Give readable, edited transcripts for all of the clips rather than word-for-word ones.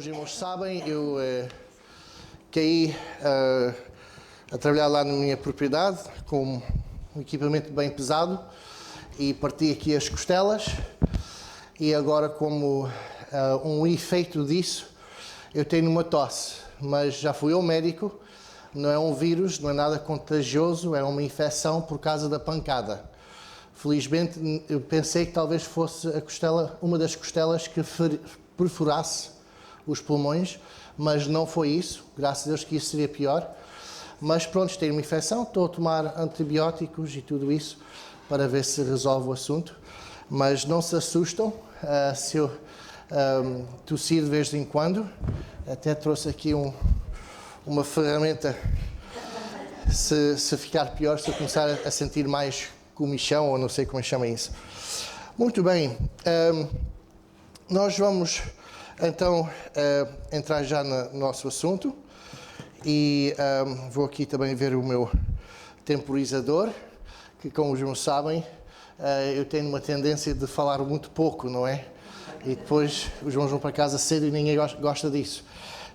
os irmãos sabem, eu caí a trabalhar lá na minha propriedade com um equipamento bem pesado e parti aqui as costelas e agora como um efeito disso eu tenho uma tosse, mas já fui ao médico, não é um vírus, não é nada contagioso, é uma infecção por causa da pancada. Felizmente eu pensei que talvez fosse a costela, uma das costelas que perfurasse os pulmões, mas não foi isso, graças a Deus que isso seria pior. Mas pronto, tenho uma infecção, estou a tomar antibióticos e tudo isso para ver se resolve o assunto. Mas não se assustam se eu tossir de vez em quando. Até trouxe aqui uma ferramenta, se ficar pior, se eu começar a sentir mais comichão, ou não sei como chama isso. Muito bem, nós vamos então entrar já no nosso assunto e vou aqui também ver o meu temporizador, que como os irmãos sabem, eu tenho uma tendência de falar muito pouco, não é? E depois os irmãos vão para casa cedo e ninguém gosta disso.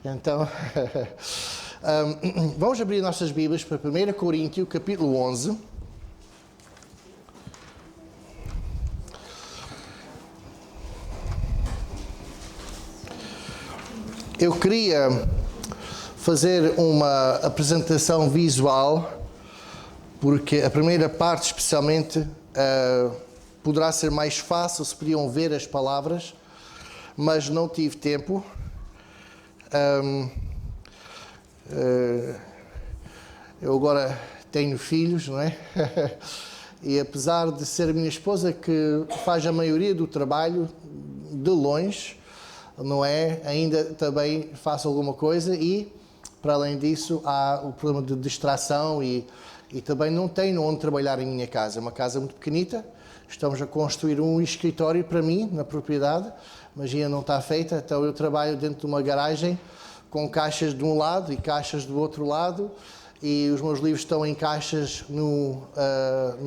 Então, vamos abrir nossas Bíblias para 1 Coríntios, capítulo 11. Eu queria fazer uma apresentação visual, porque a primeira parte especialmente poderá ser mais fácil se podiam ver as palavras, mas não tive tempo. Eu agora tenho filhos, não é? E apesar de ser a minha esposa que faz a maioria do trabalho de longe, não é? Ainda também faço alguma coisa e, para além disso, há o problema de distração e também não tenho onde trabalhar em minha casa. É uma casa muito pequenita, estamos a construir um escritório para mim, na propriedade, mas ainda não está feita, então eu trabalho dentro de uma garagem com caixas de um lado e caixas do outro lado e os meus livros estão em caixas num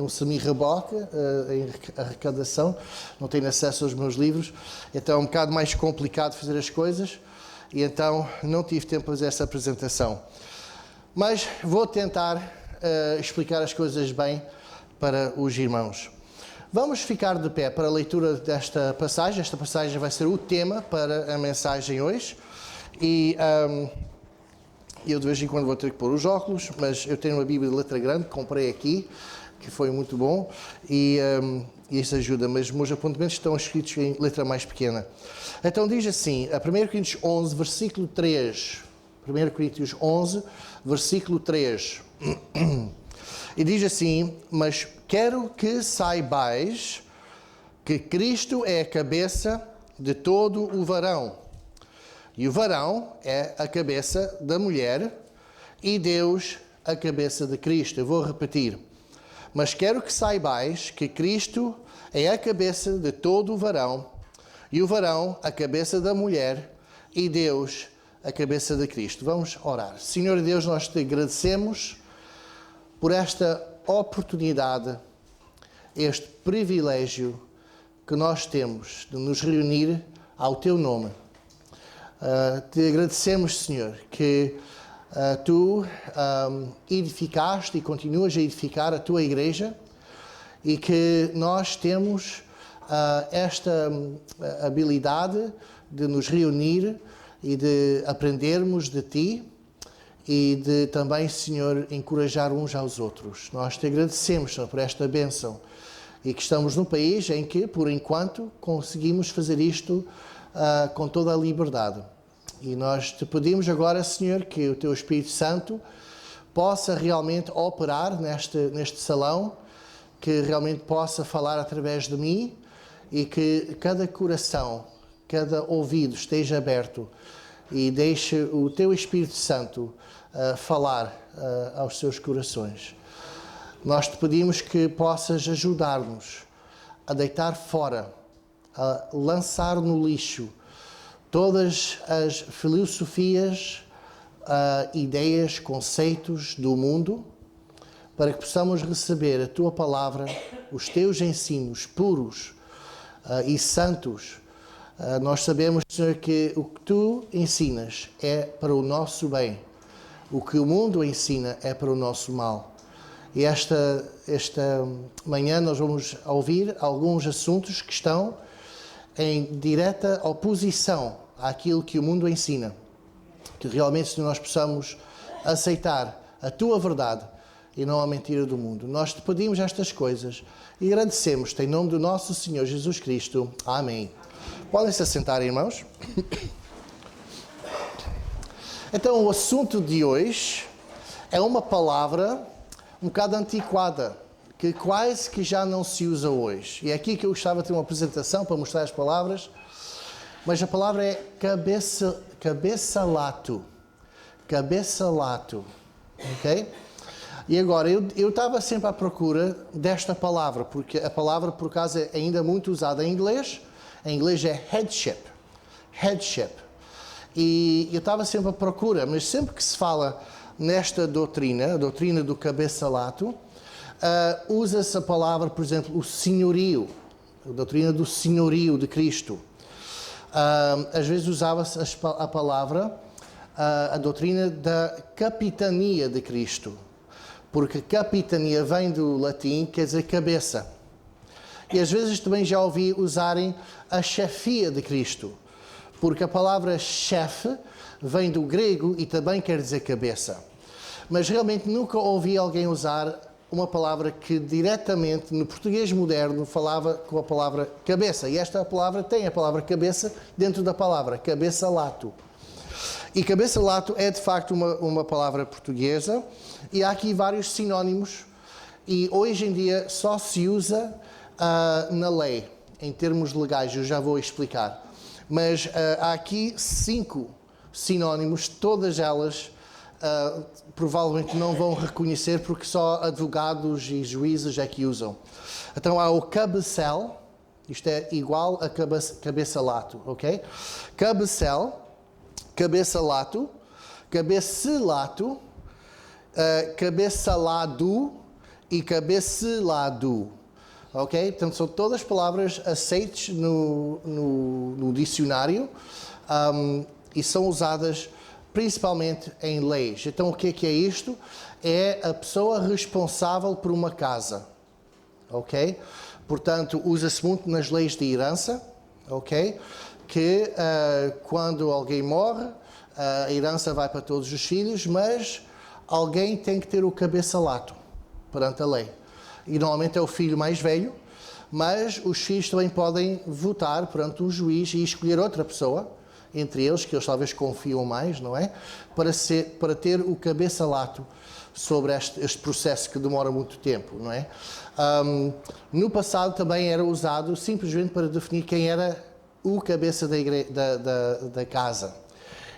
semi-reboque, em arrecadação, não tenho acesso aos meus livros, então é um bocado mais complicado fazer as coisas e então não tive tempo para fazer essa apresentação. Mas vou tentar explicar as coisas bem para os irmãos. Vamos ficar de pé para a leitura desta passagem. Esta passagem vai ser o tema para a mensagem hoje. E eu de vez em quando vou ter que pôr os óculos, mas eu tenho uma Bíblia de letra grande que comprei aqui, que foi muito bom, e isso ajuda, mas os meus apontamentos estão escritos em letra mais pequena. Então diz assim, a 1 Coríntios 11, versículo 3. 1 Coríntios 11, versículo 3. E diz assim, mas quero que saibais que Cristo é a cabeça de todo o varão. E o varão é a cabeça da mulher e Deus a cabeça de Cristo. Eu vou repetir. Mas quero que saibais que Cristo é a cabeça de todo o varão e o varão a cabeça da mulher e Deus a cabeça de Cristo. Vamos orar. Senhor Deus, nós te agradecemos por esta oportunidade, este privilégio que nós temos de nos reunir ao teu nome. Te agradecemos, Senhor, que tu edificaste e continuas a edificar a tua igreja e que nós temos esta habilidade de nos reunir e de aprendermos de ti e de também, Senhor, encorajar uns aos outros. Nós te agradecemos, Senhor, por esta bênção e que estamos num país em que, por enquanto, conseguimos fazer isto com toda a liberdade. E nós te pedimos agora, Senhor, que o teu Espírito Santo possa realmente operar neste salão, que realmente possa falar através de mim e que cada coração, cada ouvido esteja aberto e deixe o teu Espírito Santo falar aos seus corações. Nós te pedimos que possas ajudar-nos a deitar fora, a lançar no lixo todas as filosofias, ideias, conceitos do mundo, para que possamos receber a tua palavra, os teus ensinos puros e santos, Nós sabemos, Senhor, que o que Tu ensinas é para o nosso bem. O que o mundo ensina é para o nosso mal. E esta manhã nós vamos ouvir alguns assuntos que estão em direta oposição àquilo que o mundo ensina. Que realmente nós possamos aceitar a Tua verdade e não a mentira do mundo. Nós te pedimos estas coisas e agradecemos-te em nome do nosso Senhor Jesus Cristo. Amém. Podem se assentar, irmãos. Então, o assunto de hoje é uma palavra um bocado antiquada, que quase que já não se usa hoje. E é aqui que eu gostava de ter uma apresentação para mostrar as palavras, mas a palavra é cabeçalato. Cabeçalato, ok? E agora, eu estava sempre à procura desta palavra, porque a palavra, por acaso, é ainda muito usada em inglês. Em inglês é headship. Headship. E eu estava sempre à procura, mas sempre que se fala nesta doutrina, a doutrina do cabeçalato, usa-se a palavra, por exemplo, o senhorio, a doutrina do senhorio de Cristo. Às vezes usava-se a palavra, a doutrina da capitania de Cristo, porque capitania vem do latim, quer dizer cabeça. E às vezes também já ouvi usarem a chefia de Cristo, porque a palavra chefe vem do grego e também quer dizer cabeça. Mas realmente nunca ouvi alguém usar uma palavra que diretamente no português moderno falava com a palavra cabeça. E esta palavra tem a palavra cabeça dentro da palavra cabeçalato. E cabeçalato é de facto uma palavra portuguesa e há aqui vários sinónimos e hoje em dia só se usa na lei, em termos legais, eu já vou explicar. Mas há aqui 5 sinónimos, todas elas provavelmente não vão reconhecer porque só advogados e juízes é que usam. Então há o cabecel, isto é igual a cabeçalato, ok? Cabecel, cabeçalato, cabecelato, cabeçalado e cabecelado. Ok? Portanto, são todas palavras aceites no dicionário e são usadas principalmente em leis. Então, o que é isto? É a pessoa responsável por uma casa. Ok? Portanto, usa-se muito nas leis de herança. Ok? Que quando alguém morre, a herança vai para todos os filhos, mas alguém tem que ter o cabeçalato perante a lei. E normalmente é o filho mais velho, mas os filhos também podem votar perante um juiz e escolher outra pessoa, entre eles, que eles talvez confiam mais, não é? Para ter o cabeçalato sobre este processo que demora muito tempo, não é? No passado também era usado simplesmente para definir quem era o cabeça da casa.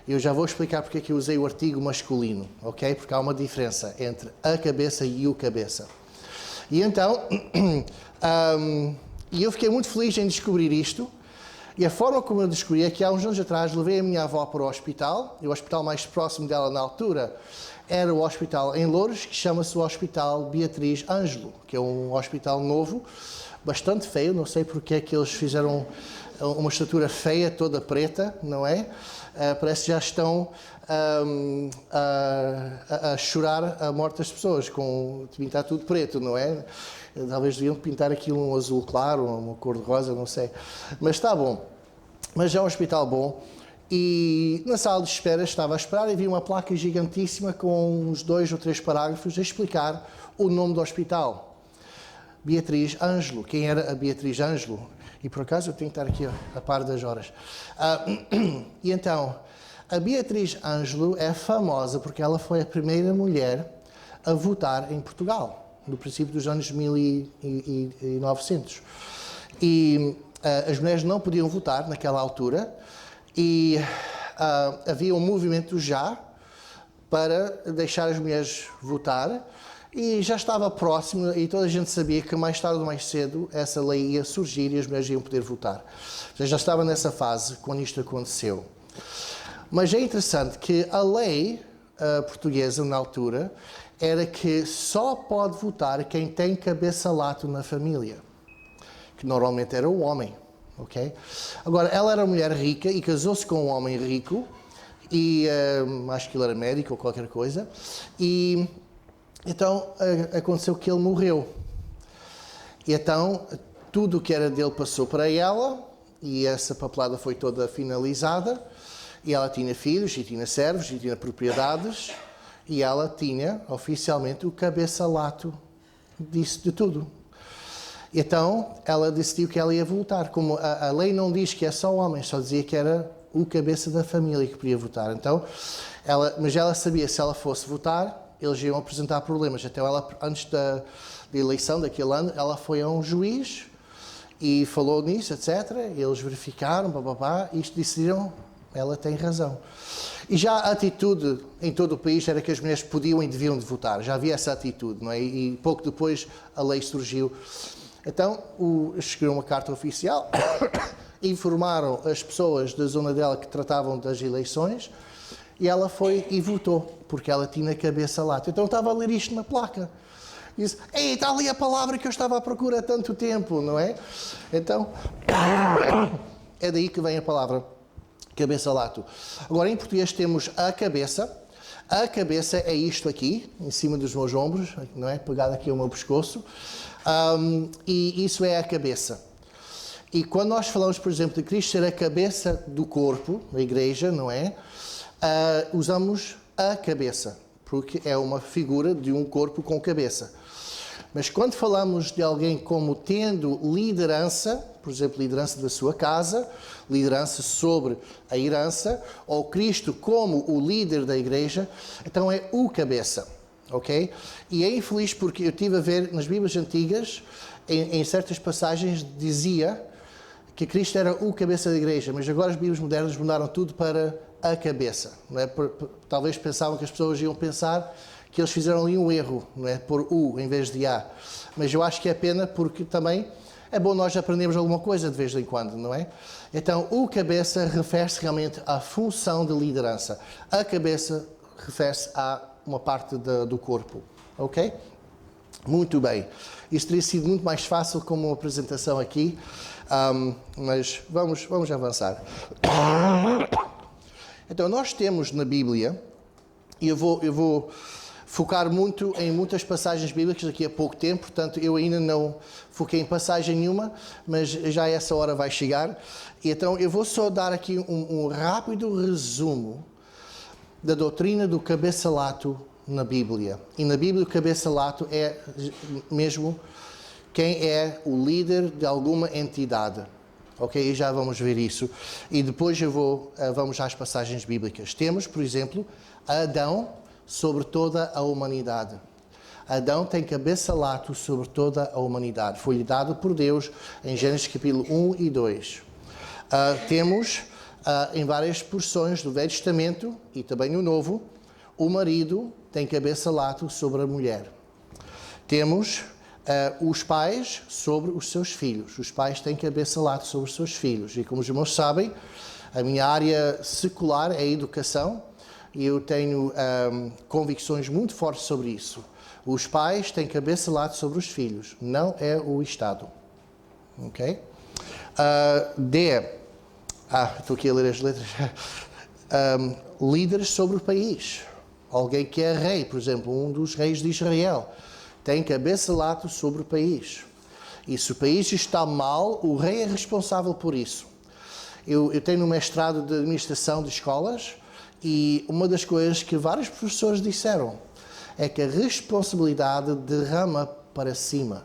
Eu já vou explicar porque é que eu usei o artigo masculino, ok? Porque há uma diferença entre a cabeça e o cabeça. E então, eu fiquei muito feliz em descobrir isto, e a forma como eu descobri é que há uns anos atrás levei a minha avó para o hospital, e o hospital mais próximo dela na altura era o hospital em Loures, que chama-se o Hospital Beatriz Ângelo, que é um hospital novo, bastante feio, não sei porque é que eles fizeram uma estrutura feia, toda preta, não é? Parece que já estão a chorar a morte das pessoas, com pintar tudo preto, não é? Talvez deviam pintar aquilo um azul claro, uma cor de rosa, não sei. Mas está bom. Mas é um hospital bom. E na sala de espera estava a esperar e vi uma placa gigantíssima com uns 2 ou 3 parágrafos a explicar o nome do hospital. Beatriz Ângelo. Quem era a Beatriz Ângelo? E por acaso eu tenho que estar aqui a par das horas. E então, a Beatriz Ângelo é famosa porque ela foi a primeira mulher a votar em Portugal, no princípio dos anos 1900. E as mulheres não podiam votar naquela altura e havia um movimento já para deixar as mulheres votar e já estava próximo e toda a gente sabia que mais tarde ou mais cedo essa lei ia surgir e as mulheres iam poder votar. Já estava nessa fase quando isto aconteceu. Mas é interessante que a lei portuguesa na altura era que só pode votar quem tem cabeçalato na família, que normalmente era o homem, ok? Agora, ela era uma mulher rica e casou-se com um homem rico, e acho que ele era médico ou qualquer coisa, e então aconteceu que ele morreu. E então tudo o que era dele passou para ela, e essa papelada foi toda finalizada, e ela tinha filhos, e tinha servos, e tinha propriedades, e ela tinha oficialmente o cabeça-lato disso de tudo. Então ela decidiu que ela ia votar. Como a lei não diz que é só homem, só dizia que era o cabeça da família que podia votar. Então, mas ela sabia que se ela fosse votar, eles iam apresentar problemas. Então ela, antes da eleição daquele ano, ela foi a um juiz e falou nisso, etc. Eles verificaram, e decidiram, ela tem razão. E já a atitude em todo o país era que as mulheres podiam e deviam de votar. Já havia essa atitude, não é? E pouco depois a lei surgiu. Então, escreveram uma carta oficial, informaram as pessoas da zona dela que tratavam das eleições, e ela foi e votou, porque ela tinha cabeça-lato. Então estava a ler isto na placa. Disse, ei, está ali a palavra que eu estava à procura há tanto tempo, não é? Então, é daí que vem a palavra cabeça-lato. Agora, em português temos a cabeça. A cabeça é isto aqui, em cima dos meus ombros, não é? Pegado aqui ao meu pescoço. E isso é a cabeça. E quando nós falamos, por exemplo, de Cristo ser a cabeça do corpo, da igreja, não é? Usamos a cabeça, porque é uma figura de um corpo com cabeça. Mas quando falamos de alguém como tendo liderança, por exemplo, liderança da sua casa, liderança sobre a herança, ou Cristo como o líder da igreja, então é o cabeça, ok? E é infeliz porque eu estive a ver nas Bíblias antigas, em certas passagens, dizia que Cristo era o cabeça da igreja, mas agora as Bíblias modernas mudaram tudo para a cabeça. Não é? Talvez pensavam que as pessoas iam pensar que eles fizeram ali um erro, não é? Por U em vez de A. Mas eu acho que é pena porque também é bom nós aprendermos alguma coisa de vez em quando, não é? Então, o cabeça refere-se realmente à função de liderança. A cabeça refere-se a uma parte do corpo, ok? Muito bem. Isso teria sido muito mais fácil como uma apresentação aqui, mas vamos avançar. Então, nós temos na Bíblia, e eu vou focar muito em muitas passagens bíblicas daqui a pouco tempo, portanto, eu ainda não foquei em passagem nenhuma, mas já essa hora vai chegar. E então, eu vou só dar aqui um rápido resumo da doutrina do cabeça-lato na Bíblia. E na Bíblia, o cabeça-lato é mesmo quem é o líder de alguma entidade. Ok? E já vamos ver isso. E depois vamos às passagens bíblicas. Temos, por exemplo, Adão sobre toda a humanidade. Adão tem cabeça-lato sobre toda a humanidade. Foi-lhe dado por Deus em Gênesis capítulo 1 e 2. Temos, em várias porções do Velho Testamento e também no Novo, o marido tem cabeça-lato sobre a mulher. Temos os pais sobre os seus filhos. Os pais têm cabeça-lato sobre os seus filhos. E como os irmãos sabem, a minha área secular é a educação e eu tenho convicções muito fortes sobre isso. Os pais têm cabeça-lato sobre os filhos, não é o Estado. Ok? Estou aqui a ler as letras. Líderes sobre o país. Alguém que é rei, por exemplo, um dos reis de Israel, tem cabeça-lato sobre o país. E se o país está mal, o rei é responsável por isso. Eu tenho um mestrado de administração de escolas e uma das coisas que vários professores disseram é que a responsabilidade derrama para cima.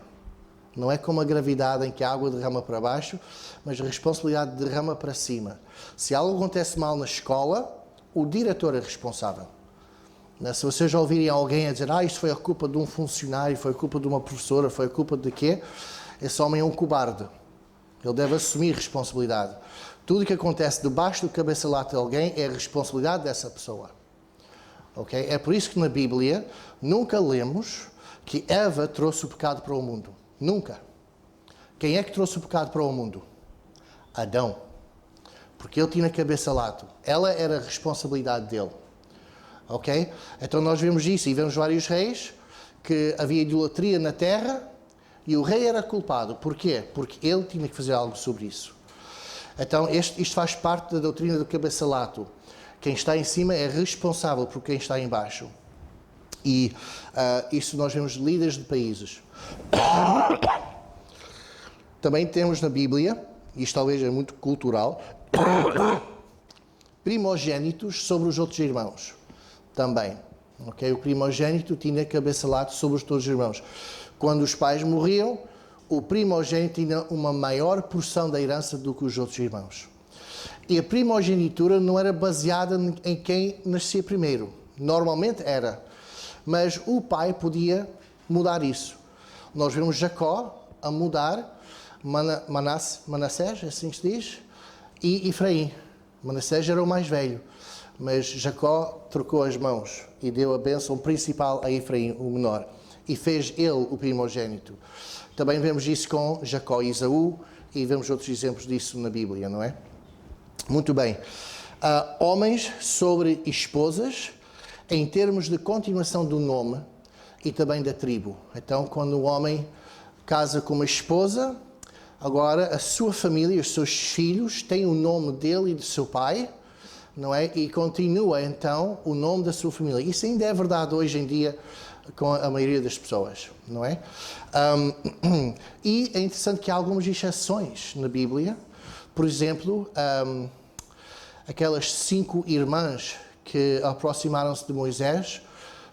Não é como a gravidade em que a água derrama para baixo, mas a responsabilidade derrama para cima. Se algo acontece mal na escola, o diretor é responsável. Se vocês já ouvirem alguém a dizer isto foi a culpa de um funcionário, foi a culpa de uma professora, foi a culpa de quê? Esse homem é um cobarde. Ele deve assumir responsabilidade. Tudo o que acontece debaixo do cabeça-lato de alguém é a responsabilidade dessa pessoa. Okay? É por isso que na Bíblia nunca lemos que Eva trouxe o pecado para o mundo. Nunca. Quem é que trouxe o pecado para o mundo? Adão. Porque ele tinha cabeça-lato. Ela era a responsabilidade dele. Ok? Então nós vemos isso e vemos vários reis que havia idolatria na terra e o rei era culpado. Porquê? Porque ele tinha que fazer algo sobre isso. Então, isto faz parte da doutrina do cabeça-lato. Quem está em cima é responsável por quem está em baixo. E isso nós vemos líderes de países. Também temos na Bíblia, isto talvez é muito cultural, primogênitos sobre os outros irmãos. Também. Okay? O primogênito tinha cabeça-lato sobre os todos os irmãos. Quando os pais morriam, o primogênito tinha uma maior porção da herança do que os outros irmãos. E a primogenitura não era baseada em quem nascia primeiro. Normalmente era. Mas o pai podia mudar isso. Nós vemos Jacó a mudar Manassés, assim se diz, e Efraim. Manassés era o mais velho. Mas Jacó trocou as mãos e deu a bênção principal a Efraim, o menor. E fez ele o primogênito. Também vemos isso com Jacó e Esaú, e vemos outros exemplos disso na Bíblia, não é? Muito bem. Homens sobre esposas, em termos de continuação do nome e também da tribo. Então, quando o homem casa com uma esposa, agora a sua família, os seus filhos, têm o nome dele e do seu pai, não é? E continua, então, o nome da sua família. Isso ainda é verdade hoje em dia com a maioria das pessoas, não é? E é interessante que há algumas exceções na Bíblia. Por exemplo, aquelas 5 irmãs que aproximaram-se de Moisés,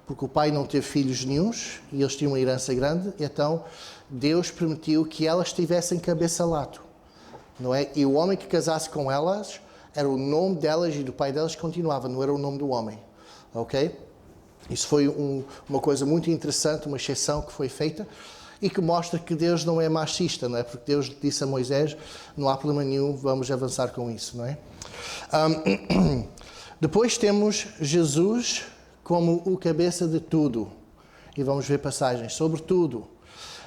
porque o pai não teve filhos nenhuns e eles tinham uma herança grande, então Deus permitiu que elas tivessem cabeça-lato, não é? E o homem que casasse com elas, era o nome delas e do pai delas que continuava, não era o nome do homem, ok? Isso foi uma coisa muito interessante, uma exceção que foi feita e que mostra que Deus não é machista, não é? Porque Deus disse a Moisés, não há problema nenhum, vamos avançar com isso, não é? Depois temos Jesus como o cabeça de tudo. E vamos ver passagens sobre tudo.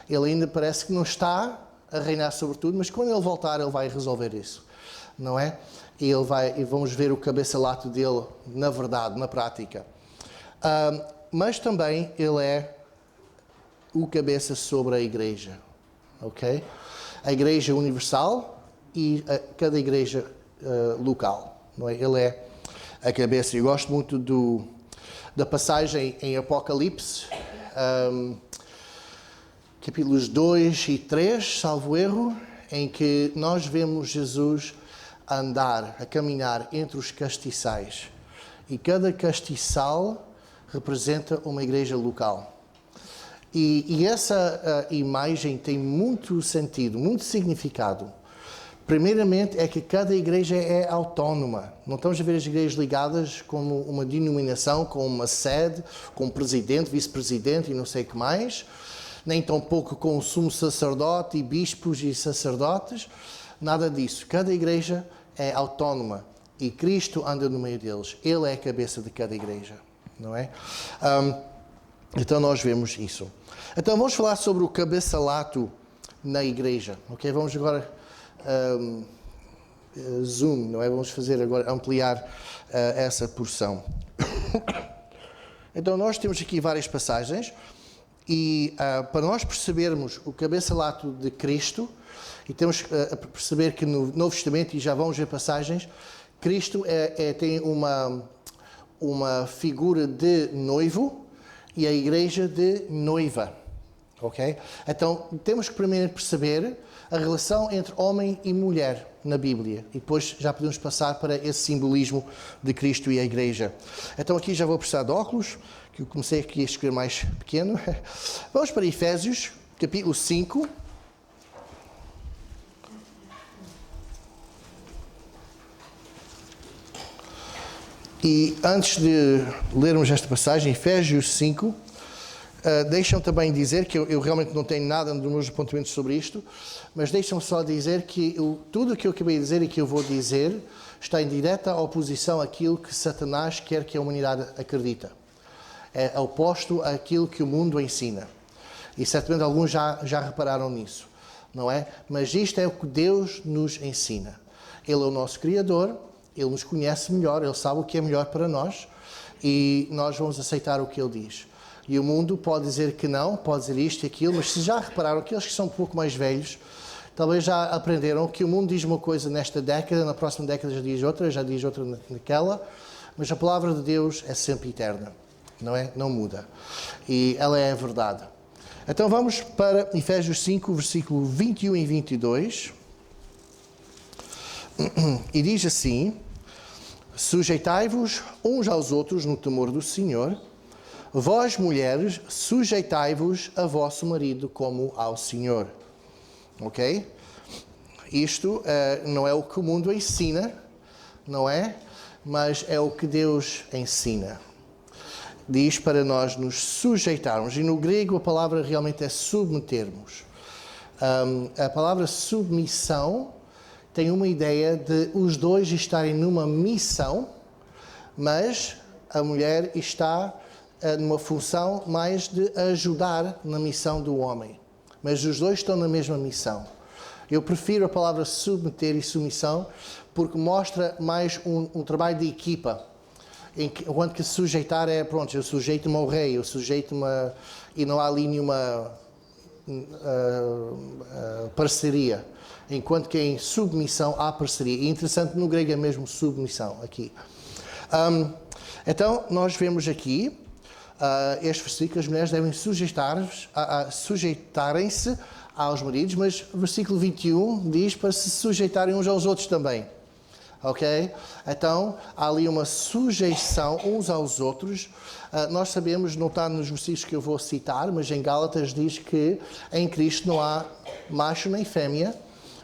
Ele ainda parece que não está a reinar sobre tudo, mas quando ele voltar, ele vai resolver isso, não é? E vamos ver o cabeça-lato dele na verdade, na prática. Mas também ele é o cabeça sobre a igreja, ok? A igreja universal e cada igreja local, não é? Ele é a cabeça. Eu gosto muito da passagem em Apocalipse, capítulos 2 e 3, salvo erro, em que nós vemos Jesus a andar, a caminhar entre os castiçais. E cada castiçal representa uma igreja local. E essa imagem tem muito sentido, muito significado. Primeiramente é que cada igreja é autónoma. Não estamos a ver as igrejas ligadas como uma denominação, com uma sede, com presidente, vice-presidente e não sei o que mais. Nem tampouco com o sumo sacerdote e bispos e sacerdotes. Nada disso. Cada igreja é autónoma e Cristo anda no meio deles. Ele é a cabeça de cada igreja, não é? Então nós vemos isso. Então vamos falar sobre o cabeça-lato na igreja, ok? Vamos agora zoom, não é? Vamos fazer agora, ampliar essa porção. Então nós temos aqui várias passagens e para nós percebermos o cabeça-lato de Cristo, e temos que perceber que no Novo Testamento, e já vamos ver passagens, Cristo tem uma figura de noivo e a igreja de noiva, ok? Então temos que primeiro perceber a relação entre homem e mulher na Bíblia. E depois já podemos passar para esse simbolismo de Cristo e a igreja. Então aqui já vou precisar de óculos, que eu comecei aqui a escrever mais pequeno. Vamos para Efésios, capítulo 5. E antes de lermos esta passagem, Efésios 5, deixam também dizer que eu realmente não tenho nada dos meus apontamentos sobre isto, mas deixam só dizer que tudo o que eu acabei de dizer e que eu vou dizer está em direta oposição àquilo que Satanás quer que a humanidade acredita. É oposto àquilo que o mundo ensina. E certamente alguns já repararam nisso, não é? Mas isto é o que Deus nos ensina. Ele é o nosso Criador, Ele nos conhece melhor, Ele sabe o que é melhor para nós e nós vamos aceitar o que Ele diz. E o mundo pode dizer que não, pode dizer isto e aquilo, mas se já repararam, aqueles que são um pouco mais velhos, talvez já aprenderam que o mundo diz uma coisa nesta década, na próxima década já diz outra naquela, mas a palavra de Deus é sempre eterna, não é? Não muda. E ela é a verdade. Então vamos para Efésios 5, versículo 21 e 22. E diz assim: sujeitai-vos uns aos outros no temor do Senhor. Vós, mulheres, sujeitai-vos a vosso marido como ao Senhor. Ok? Isto não é o que o mundo ensina, não é? Mas é o que Deus ensina. Diz para nós nos sujeitarmos. E no grego a palavra realmente é submetermos. A palavra submissão tem uma ideia de os dois estarem numa missão, mas a mulher está numa função mais de ajudar na missão do homem. Mas os dois estão na mesma missão. Eu prefiro a palavra submeter e submissão porque mostra mais um trabalho de equipa. Enquanto que sujeitar é, pronto, eu sujeito-me ao rei, eu sujeito-me e não há ali nenhuma parceria. Enquanto que em submissão há parceria. E interessante, no grego é mesmo submissão, aqui. Então, nós vemos aqui, este versículo, as mulheres devem sujeitarem-se aos maridos, mas o versículo 21 diz para se sujeitarem uns aos outros também. Ok? Então, há ali uma sujeição uns aos outros. Nós sabemos, não está nos versículos que eu vou citar, mas em Gálatas diz que em Cristo não há macho nem fêmea,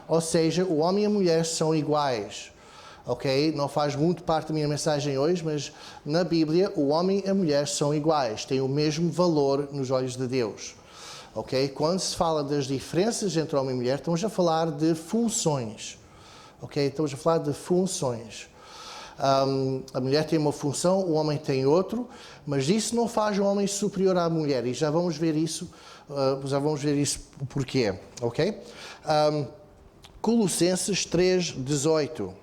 ou seja, o homem e a mulher são iguais. Ok? Não faz muito parte da minha mensagem hoje, mas na Bíblia o homem e a mulher são iguais, têm o mesmo valor nos olhos de Deus. Ok? Quando se fala das diferenças entre homem e mulher, estamos a falar de funções. Ok? Estamos a falar de funções. A mulher tem uma função, o homem tem outro, mas isso não faz o homem superior à mulher. E já vamos ver isso porquê. Ok? Colossenses 3:18.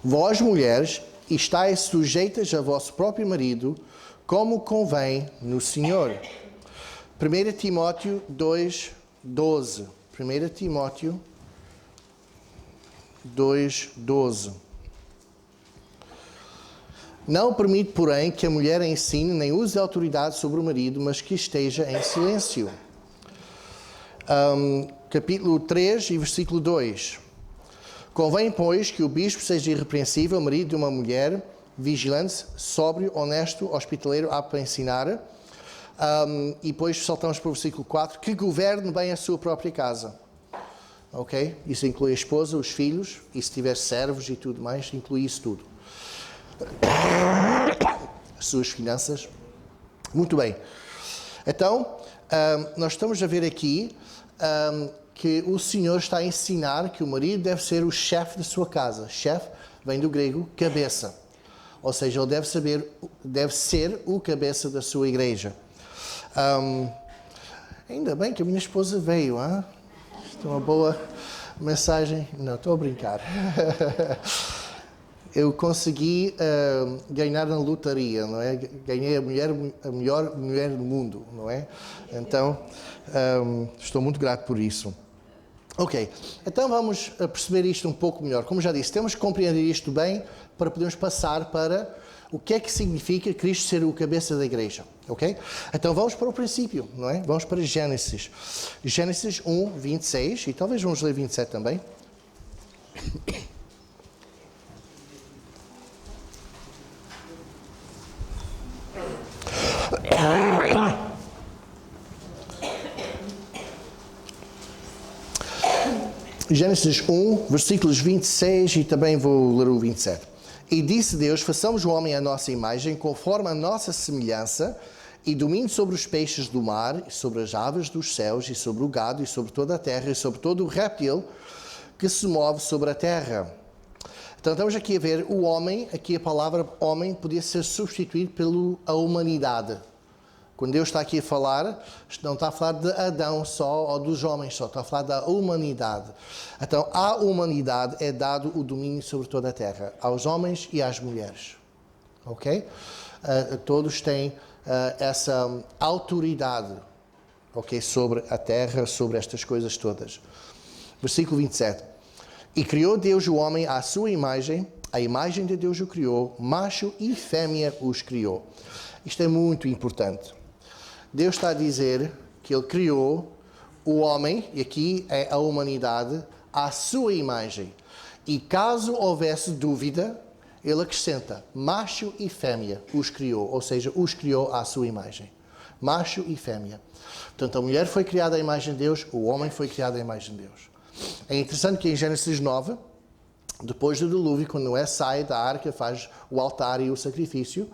Vós, mulheres, estáis sujeitas a vosso próprio marido, como convém no Senhor. 1 Timóteo 2:12. 1 Timóteo 2:12. Não permite, porém, que a mulher ensine nem use autoridade sobre o marido, mas que esteja em silêncio. Capítulo 3 e versículo 2. Convém, pois, que o bispo seja irrepreensível, marido de uma mulher, vigilante, sóbrio, honesto, hospitaleiro, apto para ensinar. E depois saltamos para o versículo 4, que governe bem a sua própria casa. Ok? Isso inclui a esposa, os filhos, e se tiver servos e tudo mais, inclui isso tudo. As suas finanças. Muito bem. Então, nós estamos a ver aqui que o Senhor está a ensinar que o marido deve ser o chefe da sua casa. Chefe vem do grego cabeça. Ou seja, ele deve ser o cabeça da sua igreja. Ainda bem que a minha esposa veio, hein? Isto é uma boa mensagem. Não, estou a brincar. Eu consegui ganhar na lotaria, não é? Ganhei a melhor mulher do mundo, não é? Então, estou muito grato por isso. Ok, então vamos perceber isto um pouco melhor. Como já disse, temos que compreender isto bem para podermos passar para o que é que significa Cristo ser o cabeça da igreja, ok? Então vamos para o princípio, não é? Vamos para Gênesis. Gênesis 1:26, e talvez vamos ler 27 também. Gênesis 1, versículos 26 e também vou ler o 27. E disse Deus, façamos o homem à nossa imagem, conforme a nossa semelhança, e domine sobre os peixes do mar, e sobre as aves dos céus, e sobre o gado, e sobre toda a terra, e sobre todo o réptil que se move sobre a terra. Então estamos aqui a ver o homem, aqui a palavra homem podia ser substituído pela humanidade. Quando Deus está aqui a falar, não está a falar de Adão só, ou dos homens só, está a falar da humanidade. Então, à humanidade é dado o domínio sobre toda a terra, aos homens e às mulheres. Ok? Todos têm essa autoridade, ok, sobre a terra, sobre estas coisas todas. Versículo 27. E criou Deus o homem à sua imagem, a imagem de Deus o criou, macho e fêmea os criou. Isto é muito importante. Deus está a dizer que Ele criou o homem, e aqui é a humanidade, à sua imagem. E caso houvesse dúvida, Ele acrescenta, macho e fêmea os criou, ou seja, os criou à sua imagem. Macho e fêmea. Portanto, a mulher foi criada à imagem de Deus, o homem foi criado à imagem de Deus. É interessante que em Gênesis 9, depois do dilúvio, quando Noé sai da arca, faz o altar e o sacrifício,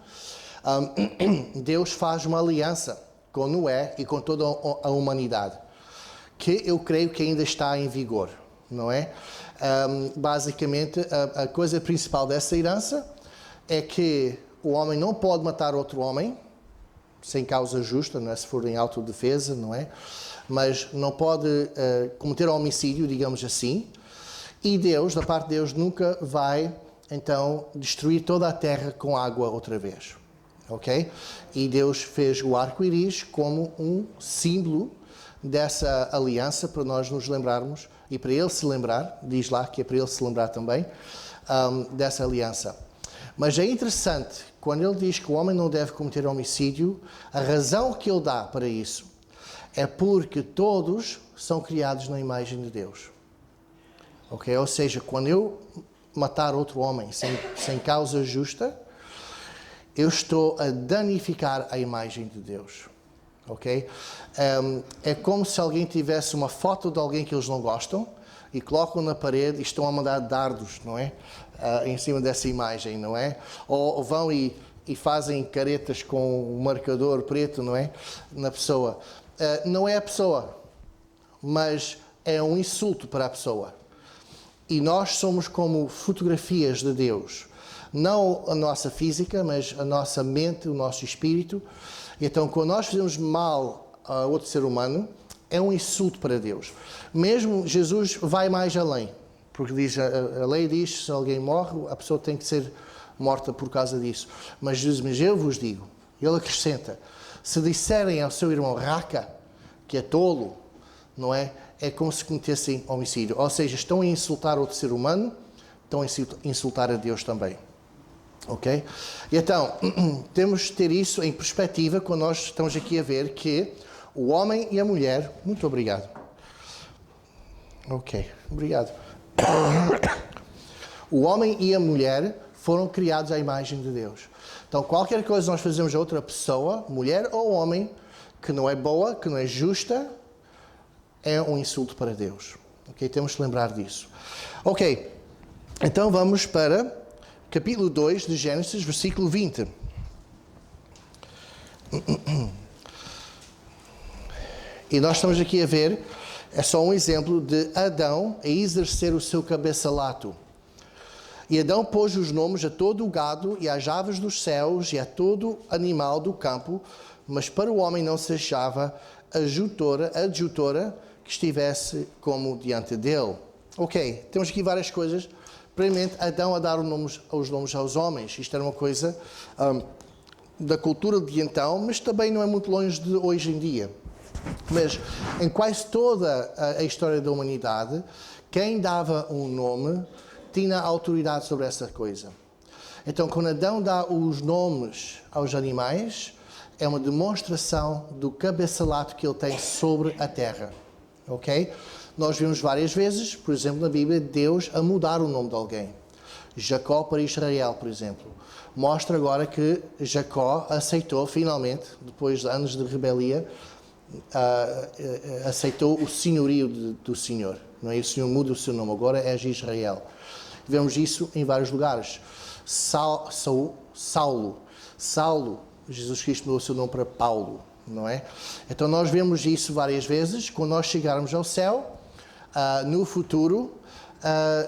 Deus faz uma aliança com Noé e com toda a humanidade, que eu creio que ainda está em vigor, não é? Basicamente, a coisa principal dessa herança é que o homem não pode matar outro homem, sem causa justa, não é? Se for em autodefesa, não é? Mas não pode cometer homicídio, digamos assim. E Deus, da parte de Deus, nunca vai, então, destruir toda a terra com água outra vez. Ok? E Deus fez o arco-íris como um símbolo dessa aliança, para nós nos lembrarmos, e para Ele se lembrar, diz lá que é para Ele se lembrar também, dessa aliança. Mas é interessante, quando Ele diz que o homem não deve cometer homicídio, a razão que Ele dá para isso é porque todos são criados na imagem de Deus. Ok? Ou seja, quando eu matar outro homem sem causa justa, eu estou a danificar a imagem de Deus. Ok? É como se alguém tivesse uma foto de alguém que eles não gostam e colocam na parede e estão a mandar dardos, não é? Em cima dessa imagem, não é? Ou vão e fazem caretas com um marcador preto, não é? Na pessoa. Não é a pessoa, mas é um insulto para a pessoa. E nós somos como fotografias de Deus. Não a nossa física, mas a nossa mente, o nosso espírito. Então, quando nós fazemos mal a outro ser humano, é um insulto para Deus. Mesmo Jesus vai mais além. Porque diz, a lei diz que se alguém morre, a pessoa tem que ser morta por causa disso. Mas Jesus, mas eu vos digo, Ele acrescenta, se disserem ao seu irmão raca, que é tolo, não é? É como se cometessem homicídio. Ou seja, estão a insultar outro ser humano, estão a insultar a Deus também. Ok? E então, temos de ter isso em perspectiva quando nós estamos aqui a ver que o homem e a mulher... Muito obrigado. Ok, obrigado. O homem e a mulher foram criados à imagem de Deus. Então, qualquer coisa que nós fazemos a outra pessoa, mulher ou homem, que não é boa, que não é justa, é um insulto para Deus. Ok? Temos que lembrar disso. Ok, então vamos para capítulo 2 de Gênesis, versículo 20. E nós estamos aqui a ver, é só um exemplo de Adão a exercer o seu cabeçalato. E Adão pôs os nomes a todo o gado e às aves dos céus e a todo animal do campo, mas para o homem não se achava adjutora que estivesse como diante dele. Ok, temos aqui várias coisas. Primeiramente, Adão a dar os nomes aos homens. Isto era uma coisa da cultura de então, mas também não é muito longe de hoje em dia. Mas em quase toda a história da humanidade, quem dava um nome tinha autoridade sobre essa coisa. Então, quando Adão dá os nomes aos animais, é uma demonstração do cabeçalato que ele tem sobre a terra. Ok? Nós vimos várias vezes, por exemplo, na Bíblia, Deus a mudar o nome de alguém. Jacó para Israel, por exemplo. Mostra agora que Jacó aceitou, finalmente, depois de anos de rebelião, aceitou o senhorio do Senhor. Não é? O Senhor muda o seu nome, agora és Israel. Vemos isso em vários lugares. Saulo, Jesus Cristo mudou o seu nome para Paulo, não é? Então nós vemos isso várias vezes. Quando nós chegarmos ao céu, no futuro,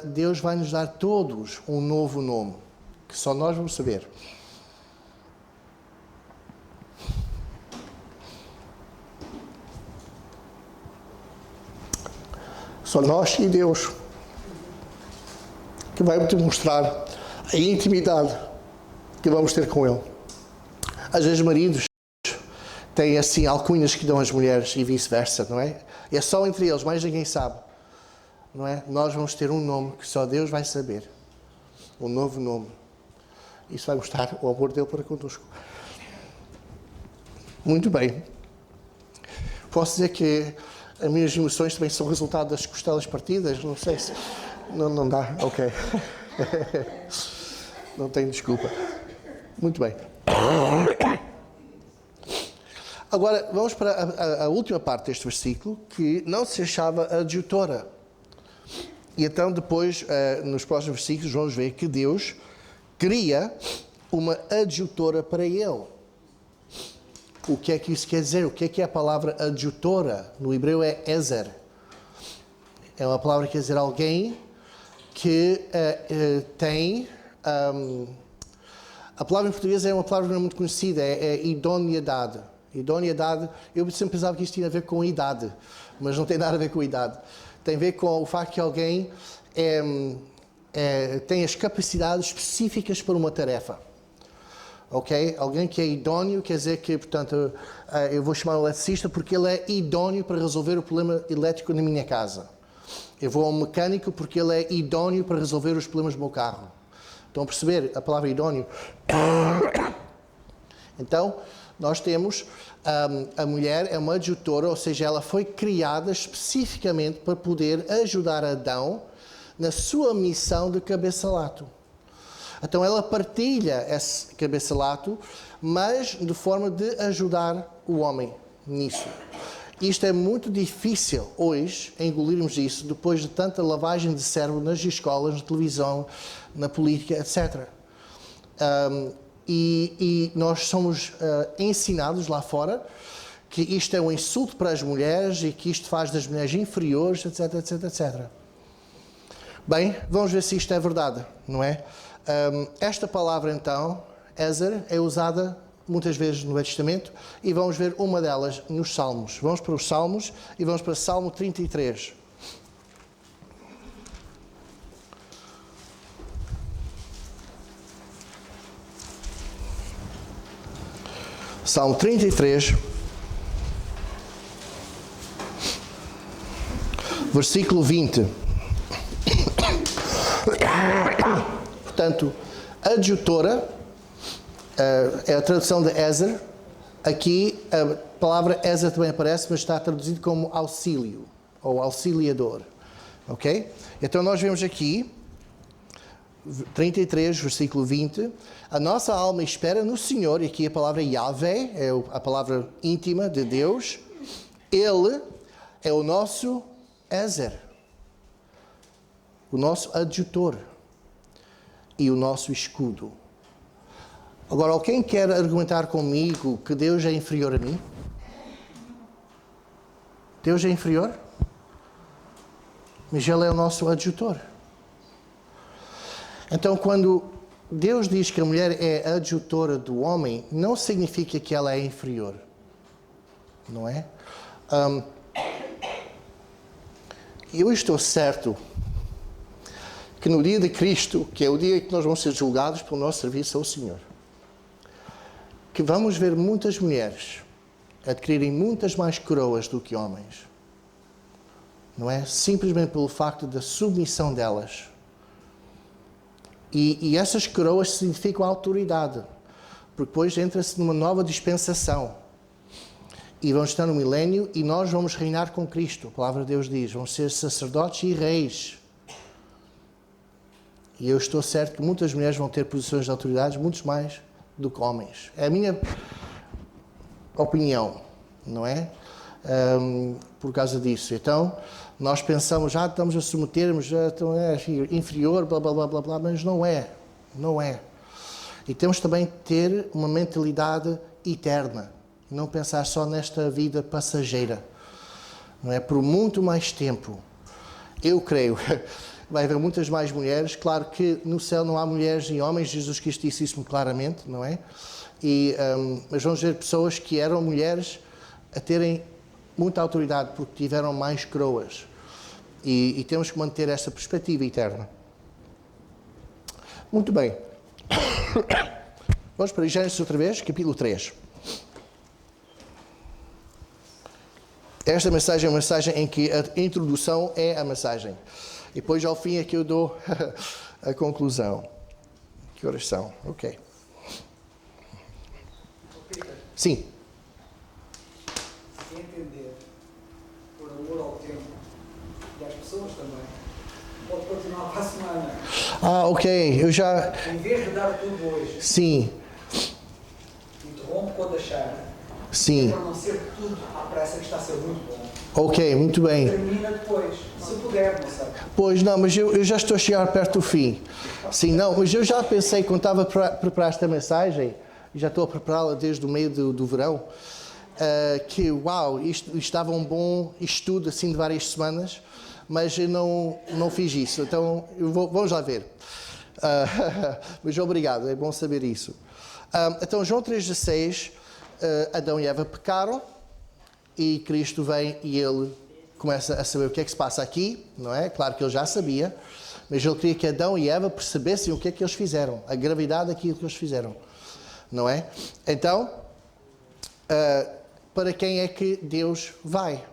Deus vai nos dar todos um novo nome, que só nós vamos saber. Só nós e Deus, que vai demonstrar a intimidade que vamos ter com Ele. Às vezes, maridos têm assim alcunhas que dão às mulheres e vice-versa, não é? É só entre eles, mais ninguém sabe, não é? Nós vamos ter um nome que só Deus vai saber, um novo nome. Isso vai mostrar o amor dele para connosco. Muito bem. Posso dizer que as minhas emoções também são resultado das costelas partidas? Não sei se... Não dá? Ok. Não tenho desculpa. Muito bem. Agora, vamos para a última parte deste versículo, que não se achava adjutora. E então, depois, nos próximos versículos, vamos ver que Deus cria uma adjutora para ele. O que é que isso quer dizer? O que é a palavra adjutora? No hebreu é ezer. É uma palavra que quer dizer alguém que tem... a palavra em português é uma palavra que não é muito conhecida, é idoneidade. Idoneidade, eu sempre pensava que isto tinha a ver com idade, mas não tem nada a ver com idade. Tem a ver com o facto que alguém tem as capacidades específicas para uma tarefa. Ok? Alguém que é idóneo quer dizer que, portanto, eu vou chamar o eletricista porque ele é idóneo para resolver o problema elétrico na minha casa. Eu vou ao mecânico porque ele é idóneo para resolver os problemas do meu carro. Estão a perceber a palavra idóneo? Então, nós temos a mulher é uma adjutora, ou seja, ela foi criada especificamente para poder ajudar Adão na sua missão de cabeça-lato. Então ela partilha esse cabeça-lato, mas de forma de ajudar o homem nisso. Isto é muito difícil hoje, engolirmos isso, depois de tanta lavagem de cérebro nas escolas, na televisão, na política, etc. E nós somos ensinados lá fora que isto é um insulto para as mulheres e que isto faz das mulheres inferiores, etc, etc, etc. Bem, vamos ver se isto é verdade, não é? Esta palavra, então, ezer, é usada muitas vezes no Velho Testamento e vamos ver uma delas nos Salmos. Vamos para os Salmos e vamos para Salmo 33. Salmo 33, versículo 20. Portanto, adjutora é a tradução de ezer. Aqui a palavra ezer também aparece, mas está traduzido como auxílio ou auxiliador. Ok? Então nós vemos aqui 33, versículo 20, a nossa alma espera no Senhor, e aqui a palavra Yahvé, é a palavra íntima de Deus, Ele é o nosso ezer, o nosso adjutor e o nosso escudo. Agora, alguém quer argumentar comigo que Deus é inferior a mim? Deus é inferior? Mas Ele é o nosso adjutor. Então, quando Deus diz que a mulher é adjutora do homem, não significa que ela é inferior. Não é? Eu estou certo que no dia de Cristo, que é o dia em que nós vamos ser julgados pelo nosso serviço ao Senhor, que vamos ver muitas mulheres adquirirem muitas mais coroas do que homens. Não é? Simplesmente pelo facto da submissão delas. E essas coroas significam autoridade, porque depois entra-se numa nova dispensação. E vamos estar no milénio e nós vamos reinar com Cristo. A palavra de Deus diz, vamos ser sacerdotes e reis. E eu estou certo que muitas mulheres vão ter posições de autoridade, muitos mais do que homens. É a minha opinião, não é? Por causa disso. Então, nós pensamos, estamos a submetermos, então é inferior, blá, blá, blá, blá, blá, mas não é. Não é. E temos também que ter uma mentalidade eterna. Não pensar só nesta vida passageira. Não é? Por muito mais tempo. Eu creio, vai haver muitas mais mulheres. Claro que no céu não há mulheres e homens. Jesus Cristo disse isso muito claramente, não é? Mas vamos ver pessoas que eram mulheres a terem muita autoridade porque tiveram mais coroas. E temos que manter essa perspectiva eterna. Muito bem. Vamos para Gênesis outra vez, capítulo 3. Esta mensagem é uma mensagem em que a introdução é a mensagem. E depois, ao fim, é que eu dou a conclusão. Que horas são? Ok. Sim. Entender, por amor ao tempo e às pessoas também, pode continuar para a semana. Ok. Eu já... Em vez de dar tudo hoje, Sim. interrompe quando achar. Sim. Para não ser tudo à pressa, que está a ser muito bom. Ok, muito bem. Termina depois, se puder, não sei. Pois não, mas eu já estou a chegar perto do fim. Sim, não, mas eu já pensei, quando estava a preparar esta mensagem, e já estou a prepará-la desde o meio do verão, que uau, isto estava um bom estudo assim de várias semanas, mas eu não fiz isso. Então, vamos lá ver. Mas obrigado, é bom saber isso. Então, João 3,16, Adão e Eva pecaram, e Cristo vem e ele começa a saber o que é que se passa aqui, não é? Claro que ele já sabia, mas ele queria que Adão e Eva percebessem o que é que eles fizeram, a gravidade daquilo que eles fizeram, não é? Então, para quem é que Deus vai?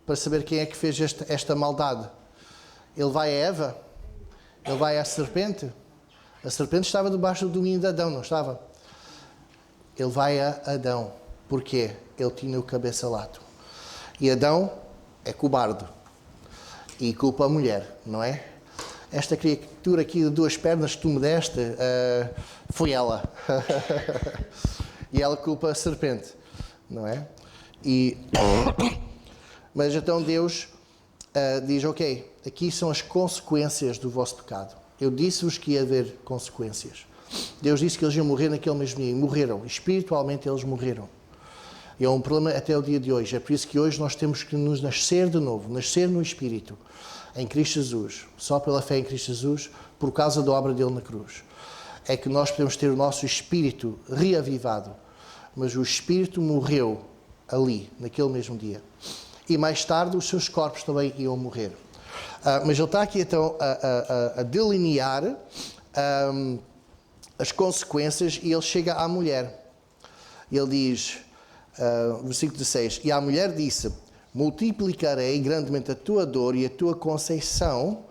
Para saber quem é que fez esta maldade. Ele vai a Eva? Ele vai à serpente? A serpente estava debaixo do domínio de Adão, não estava? Ele vai a Adão. Porquê? Ele tinha o cabeça-lato. E Adão é cobarde. E culpa a mulher, não é? Esta criatura aqui de duas pernas que tu me deste, foi ela. E ela culpa a serpente, não é? Mas então Deus diz, ok, aqui são as consequências do vosso pecado. Eu disse-vos que ia haver consequências. Deus disse que eles iam morrer naquele mesmo dia. E morreram. Espiritualmente eles morreram. E é um problema até o dia de hoje. É por isso que hoje nós temos que nos nascer de novo, nascer no Espírito, em Cristo Jesus, só pela fé em Cristo Jesus, por causa da obra dele na cruz. É que nós podemos ter o nosso espírito reavivado, mas o espírito morreu ali, naquele mesmo dia. E mais tarde os seus corpos também iam morrer. Mas ele está aqui então a delinear as consequências e ele chega à mulher. Ele diz... versículo 16, e a mulher disse, multiplicarei grandemente a tua dor e a tua conceição,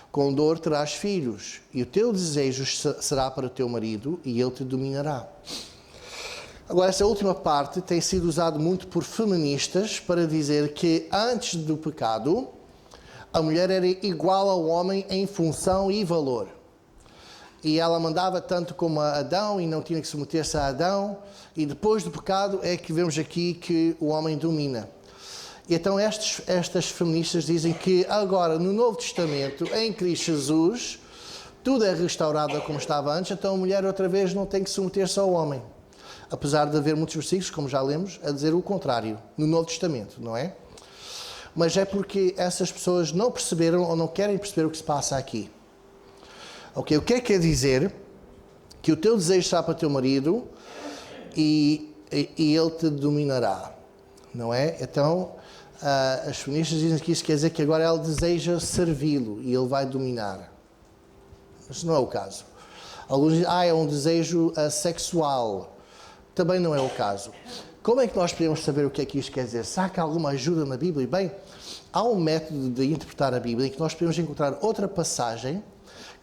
com dor terás filhos, e o teu desejo será para o teu marido, e ele te dominará. Agora, essa última parte tem sido usada muito por feministas para dizer que antes do pecado, a mulher era igual ao homem em função e valor. E ela mandava tanto como a Adão e não tinha que submeter-se a Adão. E depois do pecado é que vemos aqui que o homem domina. E então estas feministas dizem que agora no Novo Testamento, em Cristo Jesus, tudo é restaurado como estava antes, então a mulher outra vez não tem que submeter-se ao homem. Apesar de haver muitos versículos, como já lemos, a dizer o contrário, no Novo Testamento, não é? Mas é porque essas pessoas não perceberam ou não querem perceber o que se passa aqui. Ok, o que é que quer dizer? Que o teu desejo será para o teu marido e ele te dominará, não é? Então, as feministas dizem que isso quer dizer que agora ela deseja servi-lo e ele vai dominar. Mas não é o caso. Alguns dizem, é um desejo sexual. Também não é o caso. Como é que nós podemos saber o que é que isto quer dizer? Será que há alguma ajuda na Bíblia? Bem, há um método de interpretar a Bíblia em que nós podemos encontrar outra passagem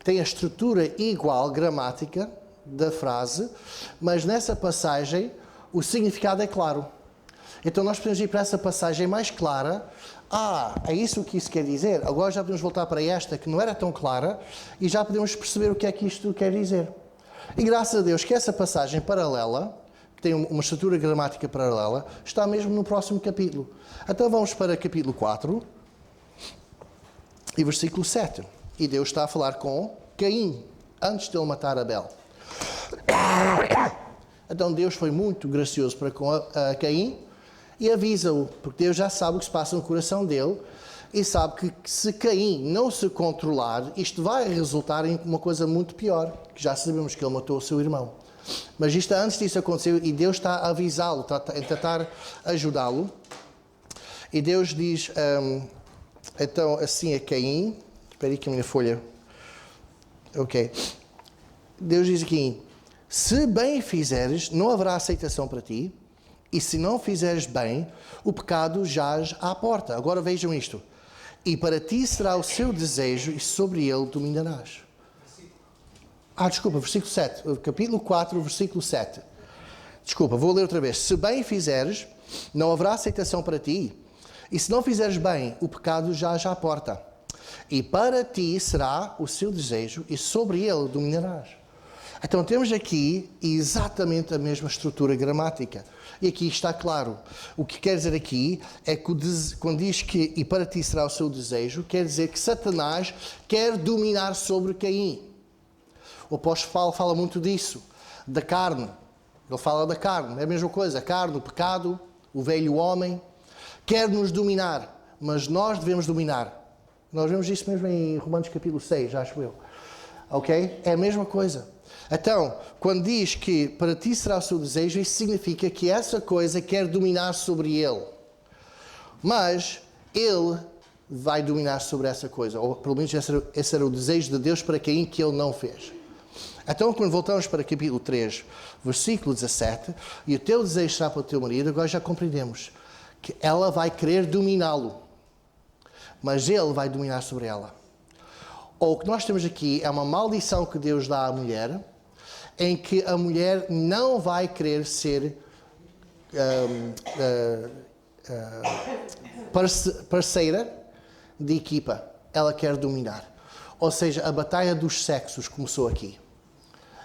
tem a estrutura igual, gramática, da frase, mas nessa passagem o significado é claro. Então nós podemos ir para essa passagem mais clara. É isso que isso quer dizer? Agora já podemos voltar para esta, que não era tão clara, e já podemos perceber o que é que isto quer dizer. E graças a Deus que essa passagem paralela, que tem uma estrutura gramática paralela, está mesmo no próximo capítulo. Então vamos para capítulo 4 e versículo 7. E Deus está a falar com Caim, antes de ele matar Abel. Então Deus foi muito gracioso para com Caim e avisa-o, porque Deus já sabe o que se passa no coração dele e sabe que se Caim não se controlar, isto vai resultar em uma coisa muito pior, que já sabemos que ele matou o seu irmão. Mas isto antes disso aconteceu e Deus está a avisá-lo, está a tentar ajudá-lo. E Deus diz, então assim a Caim... Espera aí que a minha folha... Ok. Deus diz aqui, se bem fizeres, não haverá aceitação para ti, E se não fizeres bem, o pecado jaz à porta. Agora vejam isto. E para ti será o seu desejo e sobre ele dominarás. Desculpa, versículo 7. Capítulo 4, versículo 7. Desculpa, vou ler outra vez. Se bem fizeres, não haverá aceitação para ti. E se não fizeres bem, o pecado jaz à porta. E para ti será o seu desejo e sobre ele dominarás. Então temos aqui exatamente a mesma estrutura gramática. E aqui está claro. O que quer dizer aqui é que quando diz que e para ti será o seu desejo, quer dizer que Satanás quer dominar sobre Caim. O apóstolo Paulo fala muito disso, da carne. Ele fala da carne, é a mesma coisa. A carne, o pecado, o velho homem, quer nos dominar, mas nós devemos dominar. Nós vemos isso mesmo em Romanos capítulo 6, acho eu. Ok? É a mesma coisa. Então, quando diz que para ti será o seu desejo, isso significa que essa coisa quer dominar sobre ele. Mas ele vai dominar sobre essa coisa. Ou pelo menos esse era o desejo de Deus para Caim que ele não fez. Então, quando voltamos para capítulo 3, versículo 17, e o teu desejo será para o teu marido, agora já compreendemos que ela vai querer dominá-lo. Mas ele vai dominar sobre ela. Ou o que nós temos aqui é uma maldição que Deus dá à mulher, em que a mulher não vai querer ser parceira de equipa. Ela quer dominar. Ou seja, a batalha dos sexos começou aqui.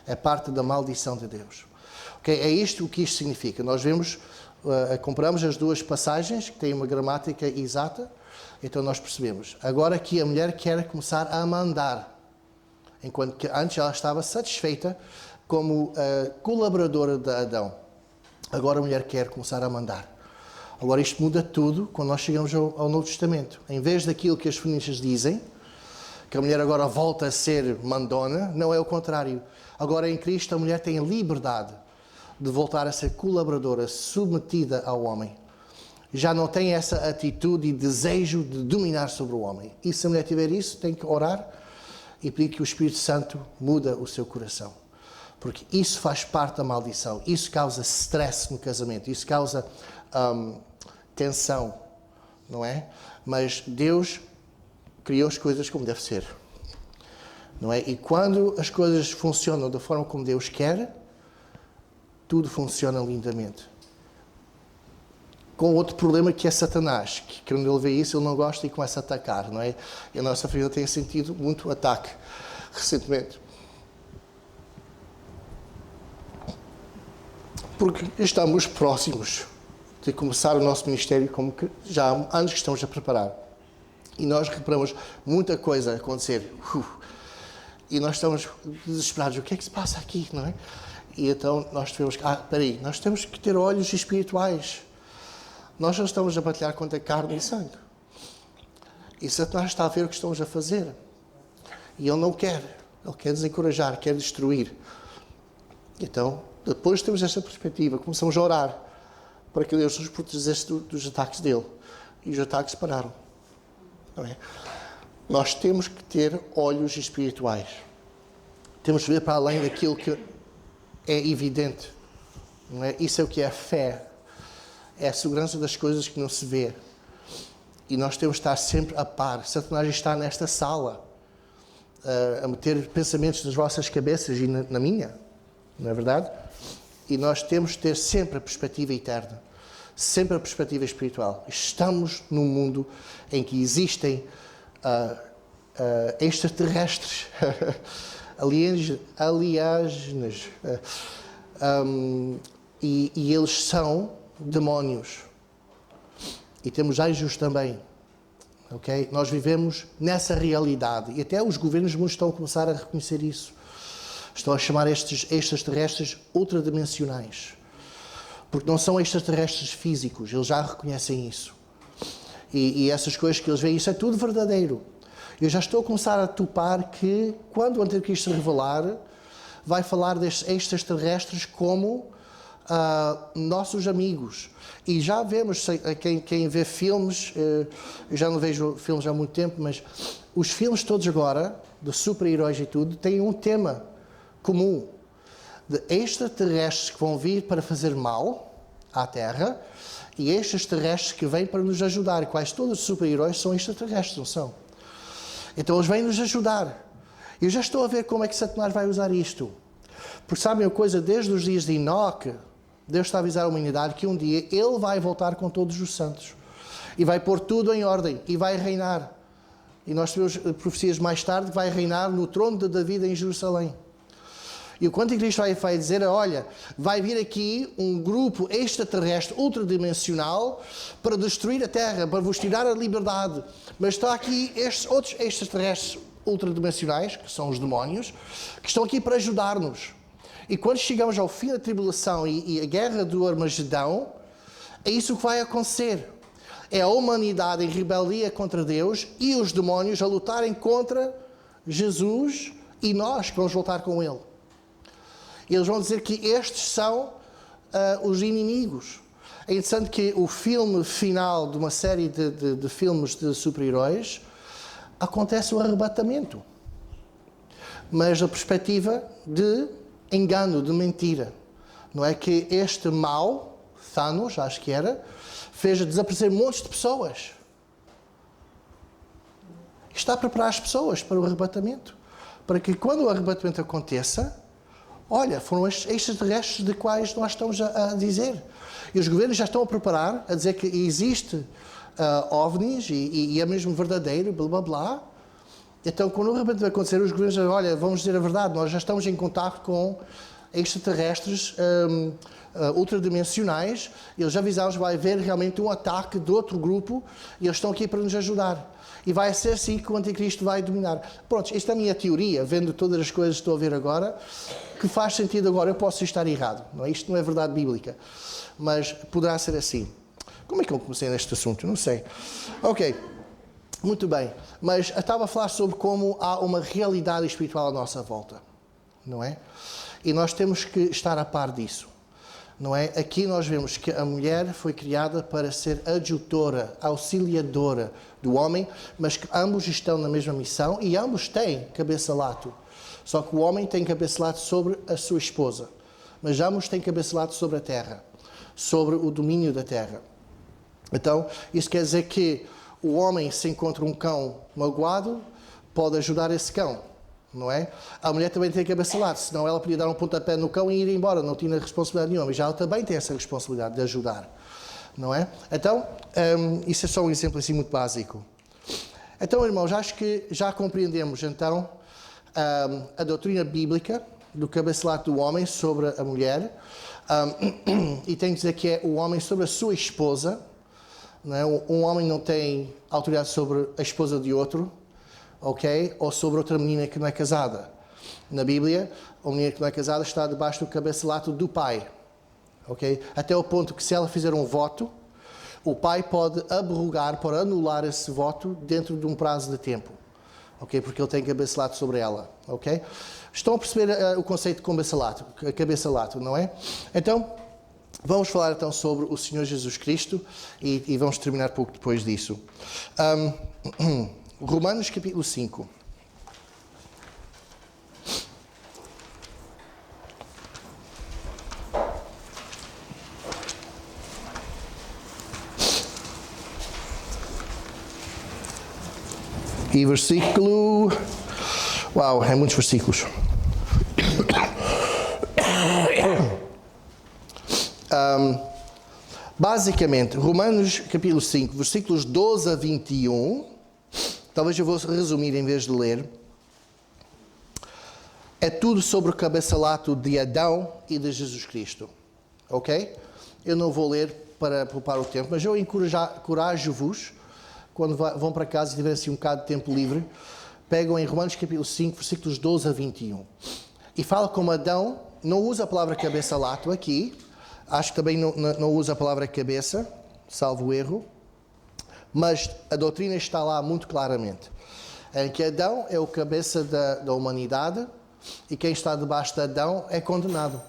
É parte da maldição de Deus. Okay? É isto o que isto significa. Nós vemos, comparamos as duas passagens, que têm uma gramática exata, então nós percebemos. Agora aqui a mulher quer começar a mandar, enquanto que antes ela estava satisfeita como colaboradora de Adão. Agora a mulher quer começar a mandar. Agora isto muda tudo quando nós chegamos ao Novo Testamento. Em vez daquilo que as feministas dizem, que a mulher agora volta a ser mandona, não é o contrário. Agora em Cristo a mulher tem a liberdade de voltar a ser colaboradora, submetida ao homem. Já não tem essa atitude e desejo de dominar sobre o homem. E se a mulher tiver isso, tem que orar e pedir que o Espírito Santo muda o seu coração. Porque isso faz parte da maldição. Isso causa stress no casamento. Isso causa tensão, não é? Mas Deus criou as coisas como deve ser, não é? E quando as coisas funcionam da forma como Deus quer, tudo funciona lindamente. Com outro problema que é Satanás, que quando ele vê isso, ele não gosta e começa a atacar, não é? E a nossa família tem sentido muito ataque recentemente. Porque estamos próximos de começar o nosso ministério, como que já há anos que estamos a preparar. E nós reparamos muita coisa a acontecer. E nós estamos desesperados. O que é que se passa aqui, não é? E então nós tivemos que... espera nós temos que ter olhos espirituais. Nós não estamos a batalhar contra carne e sangue. E Satanás está a ver o que estamos a fazer. E ele não quer. Ele quer desencorajar, quer destruir. Então, depois temos esta perspectiva. Começamos a orar para que Deus nos protegesse dos ataques dele. E os ataques pararam. Não é? Nós temos que ter olhos espirituais. Temos que ver para além daquilo que é evidente. Não é? Isso é o que é a fé. É a segurança das coisas que não se vê. E nós temos que estar sempre a par. Satanás está nesta sala a meter pensamentos nas vossas cabeças e na minha. Não é verdade? E nós temos que ter sempre a perspectiva eterna. Sempre a perspectiva espiritual. Estamos num mundo em que existem extraterrestres, alienígenas, e eles são demónios. E temos anjos também. Okay? Nós vivemos nessa realidade. E até os governos do mundo estão a começar a reconhecer isso. Estão a chamar estes extraterrestres ultradimensionais. Porque não são extraterrestres físicos, eles já reconhecem isso. E essas coisas que eles veem, isso é tudo verdadeiro. Eu já estou a começar a topar que, quando o Anticristo se revelar, vai falar destes extraterrestres como nossos amigos. E já vemos, quem vê filmes, eu já não vejo filmes há muito tempo, mas os filmes todos agora, de super-heróis e tudo, têm um tema comum. De extraterrestres que vão vir para fazer mal à Terra, e estes terrestres que vêm para nos ajudar. Quase todos os super-heróis são extraterrestres, não são? Então eles vêm nos ajudar. Eu já estou a ver como é que Satanás vai usar isto. Porque sabem uma coisa, desde os dias de Enoque, Deus está a avisar a humanidade que um dia Ele vai voltar com todos os santos. E vai pôr tudo em ordem, e vai reinar. E nós temos profecias mais tarde que vai reinar no trono de David em Jerusalém. E o Anticristo vai dizer, olha, vai vir aqui um grupo extraterrestre, ultradimensional, para destruir a Terra, para vos tirar a liberdade. Mas está aqui estes outros extraterrestres ultradimensionais, que são os demónios, que estão aqui para ajudar-nos. E quando chegamos ao fim da tribulação e a guerra do Armagedão, é isso que vai acontecer. É a humanidade em rebeldia contra Deus e os demónios a lutarem contra Jesus e nós que vamos voltar com Ele. Eles vão dizer que estes são os inimigos. É interessante que o filme final de uma série de filmes de super-heróis acontece o arrebatamento. Mas da perspectiva de engano, de mentira. Não é que este mau, Thanos, acho que era, fez desaparecer montes de pessoas. Está a preparar as pessoas para o arrebatamento. Para que quando o arrebatamento aconteça, olha, foram estes extraterrestres de quais nós estamos a dizer. E os governos já estão a preparar, a dizer que existe OVNIs e é mesmo verdadeiro, blá blá blá. Então, quando o arrebatamento vai acontecer, os governos dizem, olha, vamos dizer a verdade, nós já estamos em contato com extraterrestres ultradimensionais, eles já avisaram que vai haver realmente um ataque de outro grupo e eles estão aqui para nos ajudar. E vai ser assim que o Anticristo vai dominar. Pronto, esta é a minha teoria, vendo todas as coisas que estou a ver agora, que faz sentido agora. Eu posso estar errado, não é? Isto não é verdade bíblica, mas poderá ser assim. Como é que eu comecei neste assunto? Não sei. Ok, muito bem. Mas eu estava a falar sobre como há uma realidade espiritual à nossa volta, não é? E nós temos que estar a par disso, não é? Aqui nós vemos que a mulher foi criada para ser adjutora, auxiliadora do homem, mas que ambos estão na mesma missão e ambos têm cabeça-lato. Só que o homem tem cabeça-lato sobre a sua esposa, mas ambos têm cabeça-lato sobre a terra, sobre o domínio da terra. Então, isso quer dizer que o homem, se encontra um cão magoado, pode ajudar esse cão, não é? A mulher também tem cabeça-lato, senão ela podia dar um pontapé no cão e ir embora, não tinha responsabilidade nenhuma, mas já ela também tem essa responsabilidade de ajudar, não é? Então, isso é só um exemplo assim muito básico. Então, irmãos, acho que já compreendemos, então, a doutrina bíblica do cabeça-lato do homem sobre a mulher, e tenho que dizer que é o homem sobre a sua esposa, não é? Um homem não tem autoridade sobre a esposa de outro, ok? Ou sobre outra menina que não é casada. Na Bíblia, a menina que não é casada está debaixo do cabeça-lato do pai, ok? Até o ponto que se ela fizer um voto, o pai pode abrogar, pode anular esse voto dentro de um prazo de tempo, ok? Porque ele tem cabeça-lato sobre ela, ok? Estão a perceber o conceito de cabeça-lato, não é? Então, vamos falar então sobre o Senhor Jesus Cristo e vamos terminar pouco depois disso. Romanos capítulo 5. E versículo... Uau, é muitos versículos. Basicamente, Romanos capítulo 5, versículos 12 a 21, talvez eu vou resumir em vez de ler, é tudo sobre o cabeça-lato de Adão e de Jesus Cristo, ok? Eu não vou ler para poupar o tempo, mas eu encorajo-vos, quando vão para casa e tiverem assim um bocado de tempo livre, pegam em Romanos capítulo 5, versículos 12 a 21, e fala como Adão não usa a palavra cabeça-lato aqui. Acho que também não usa a palavra cabeça, salvo erro, mas a doutrina está lá muito claramente. Em que Adão é o cabeça da humanidade e quem está debaixo de Adão é condenado.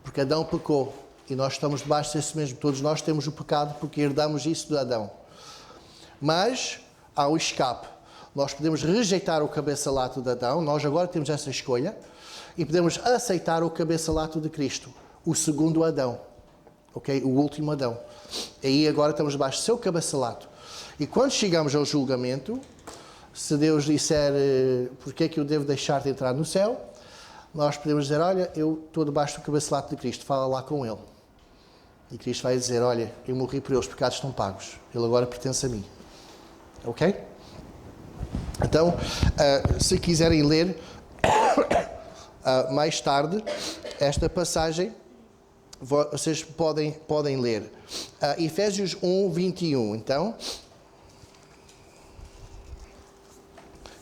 Porque Adão pecou e nós estamos debaixo desse mesmo. Todos nós temos o pecado porque herdamos isso de Adão. Mas há o escape. Nós podemos rejeitar o cabeça-lato de Adão, nós agora temos essa escolha, e podemos aceitar o cabeça-lato de Cristo, o segundo Adão, ok? O último Adão. Aí agora estamos debaixo do seu cabeçalato. E quando chegamos ao julgamento, se Deus disser porque é que eu devo deixar de entrar no céu, nós podemos dizer, olha, eu estou debaixo do cabeçalato de Cristo, fala lá com Ele. E Cristo vai dizer, olha, eu morri por Ele, os pecados estão pagos. Ele agora pertence a mim. Ok? Então, se quiserem ler mais tarde esta passagem, vocês podem ler. Efésios 1, 21. Então,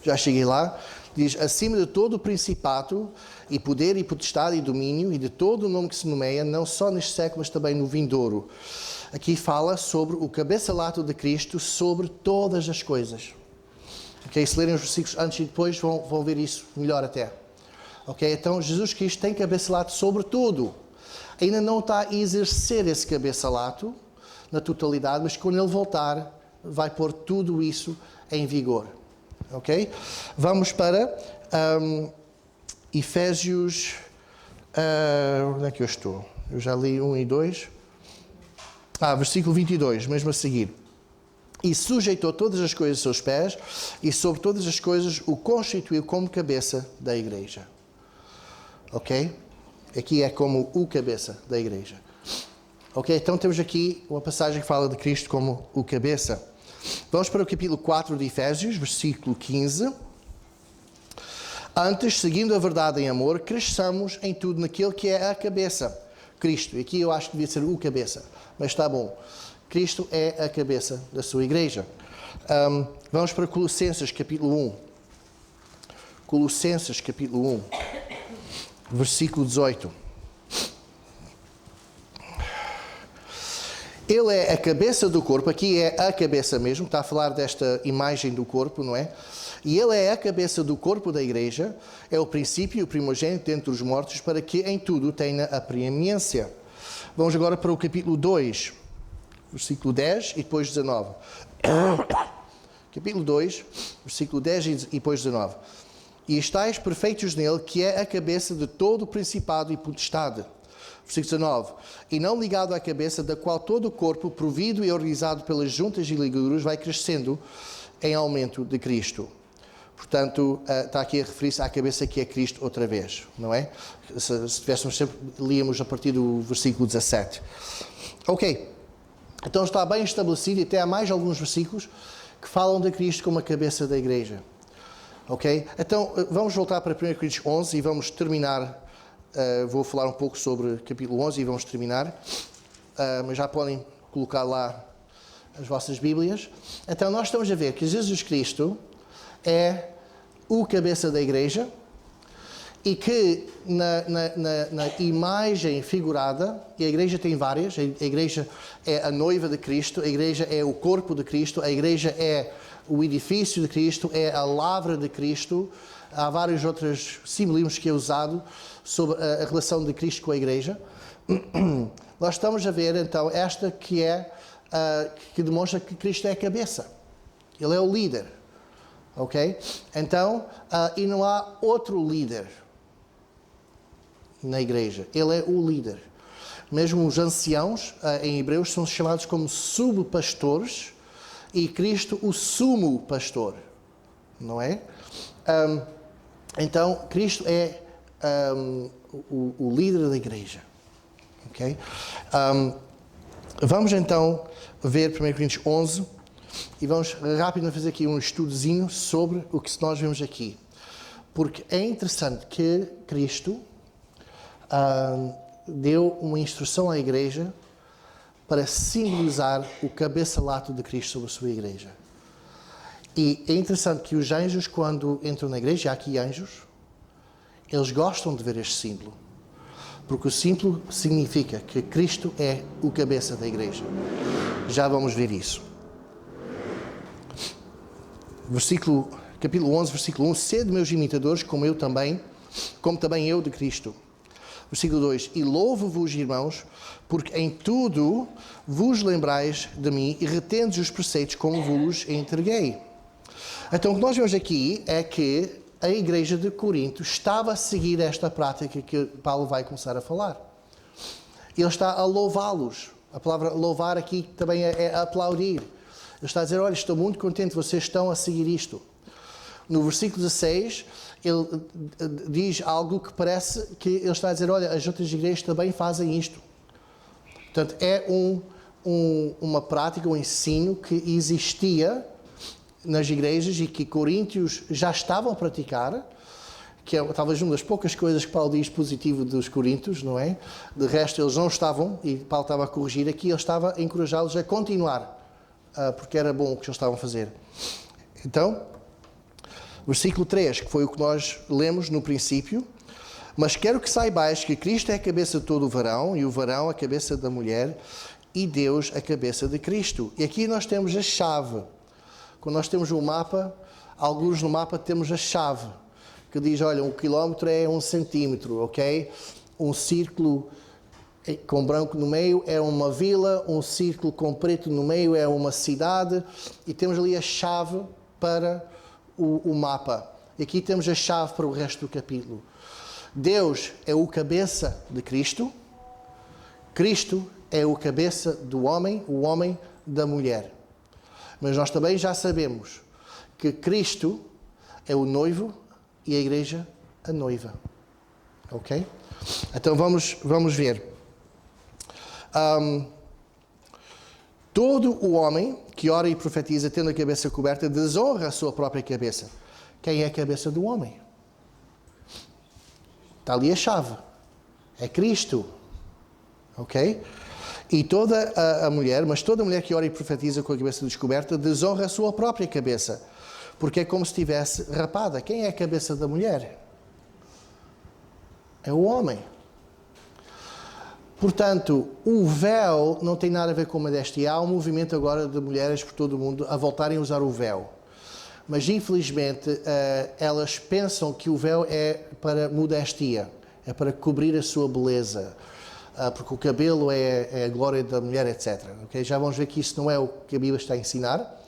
já cheguei lá. Diz, acima de todo o principato e poder e potestade e domínio e de todo o nome que se nomeia, não só neste século, mas também no vindouro. Aqui fala sobre o cabeçalato de Cristo sobre todas as coisas. Ok? Se lerem os versículos antes e depois vão ver isso melhor até. Ok? Então Jesus Cristo tem cabeçalato sobre tudo. Ainda não está a exercer esse cabeçalato na totalidade, mas quando Ele voltar vai pôr tudo isso em vigor. Ok? Vamos para Efésios... onde é que eu estou? Eu já li 1 e 2. Versículo 22, mesmo a seguir. E sujeitou todas as coisas aos seus pés, e sobre todas as coisas o constituiu como cabeça da igreja. Ok? Aqui é como o cabeça da igreja. Ok? Então temos aqui uma passagem que fala de Cristo como o cabeça. Vamos para o capítulo 4 de Efésios, versículo 15. Antes, seguindo a verdade em amor, cresçamos em tudo naquele que é a cabeça, Cristo. E aqui eu acho que devia ser o cabeça, mas está bom. Cristo é a cabeça da sua igreja. Vamos para Colossenses, capítulo 1. Colossenses, capítulo 1, versículo 18. Ele é a cabeça do corpo, aqui é a cabeça mesmo, está a falar desta imagem do corpo, não é? E ele é a cabeça do corpo da igreja, é o princípio e o primogênito dentre os mortos, para que em tudo tenha a preeminência. Vamos agora para o capítulo 2, versículo 10 e depois 19. Capítulo 2, versículo 10 e depois 19. E estáis perfeitos nele, que é a cabeça de todo o principado e potestade. Versículo 19. E não ligado à cabeça, da qual todo o corpo, provido e organizado pelas juntas e ligaduras, vai crescendo em aumento de Cristo. Portanto, está aqui a referir-se à cabeça que é Cristo outra vez, não é? Se tivéssemos sempre, líamos a partir do versículo 17. Ok. Então está bem estabelecido, e até há mais alguns versículos que falam de Cristo como a cabeça da igreja. Ok? Então, vamos voltar para 1 Coríntios 11 e vamos terminar. Vou falar um pouco sobre capítulo 11 e vamos terminar. Mas já podem colocar lá as vossas Bíblias. Então, nós estamos a ver que Jesus Cristo é o cabeça da igreja e que na imagem figurada, e a igreja tem várias, a igreja é a noiva de Cristo, a igreja é o corpo de Cristo, a igreja é o edifício de Cristo, é a lavra de Cristo. Há vários outros simbolismos que é usado sobre a relação de Cristo com a igreja. Nós estamos a ver, então, esta que demonstra que Cristo é a cabeça. Ele é o líder. Ok? Então, e não há outro líder na igreja. Ele é o líder. Mesmo os anciãos, em Hebreus, são chamados como subpastores e Cristo o sumo pastor. Não é? Então, Cristo é o líder da igreja. Ok? Vamos então ver 1 Coríntios 11 e vamos rapidamente fazer aqui um estudozinho sobre o que nós vemos aqui. Porque é interessante que Cristo deu uma instrução à igreja para simbolizar o cabeçalato de Cristo sobre a sua igreja. E é interessante que os anjos, quando entram na igreja, há aqui anjos, eles gostam de ver este símbolo. Porque o símbolo significa que Cristo é o cabeça da igreja. Já vamos ver isso. Capítulo 11, versículo 1. Sede meus imitadores, como também eu de Cristo. Versículo 2. E louvo-vos, irmãos, porque em tudo vos lembrais de mim e retendes os preceitos como vos entreguei. Então, o que nós vemos aqui é que a igreja de Corinto estava a seguir esta prática que Paulo vai começar a falar. Ele está a louvá-los. A palavra louvar aqui também é aplaudir. Ele está a dizer, olha, estou muito contente, vocês estão a seguir isto. No versículo 16, ele diz algo que parece que ele está a dizer, olha, as outras igrejas também fazem isto. Portanto, é uma prática, um ensino que existia nas igrejas e que Coríntios já estavam a praticar, que é talvez uma das poucas coisas que Paulo diz positivo dos Coríntios, não é? De resto, eles não estavam, e Paulo estava a corrigir aqui, ele estava a encorajá-los a continuar, porque era bom o que eles estavam a fazer. Então, versículo 3, que foi o que nós lemos no princípio, mas quero que saibais que Cristo é a cabeça de todo o varão, e o varão a cabeça da mulher, e Deus a cabeça de Cristo. E aqui nós temos a chave. Quando nós temos um mapa, alguns no mapa temos a chave, que diz, olha, 1 quilómetro é 1 centímetro, ok? Um círculo com branco no meio é uma vila, um círculo com preto no meio é uma cidade, e temos ali a chave para o mapa. E aqui temos a chave para o resto do capítulo. Deus é o cabeça de Cristo, Cristo é o cabeça do homem, o homem da mulher. Mas nós também já sabemos que Cristo é o noivo e a igreja a noiva. Ok? Então vamos ver. Todo o homem que ora e profetiza tendo a cabeça coberta desonra a sua própria cabeça. Quem é a cabeça do homem? Está ali a chave. É Cristo. Ok? E toda a mulher, mas toda mulher que ora e profetiza com a cabeça descoberta, desonra a sua própria cabeça. Porque é como se estivesse rapada. Quem é a cabeça da mulher? É o homem. Portanto, o véu não tem nada a ver com modéstia. Há um movimento agora de mulheres por todo o mundo a voltarem a usar o véu. Mas, infelizmente, elas pensam que o véu é para modéstia, é para cobrir a sua beleza, porque o cabelo é a glória da mulher, etc. Okay? Já vamos ver que isso não é o que a Bíblia está a ensinar.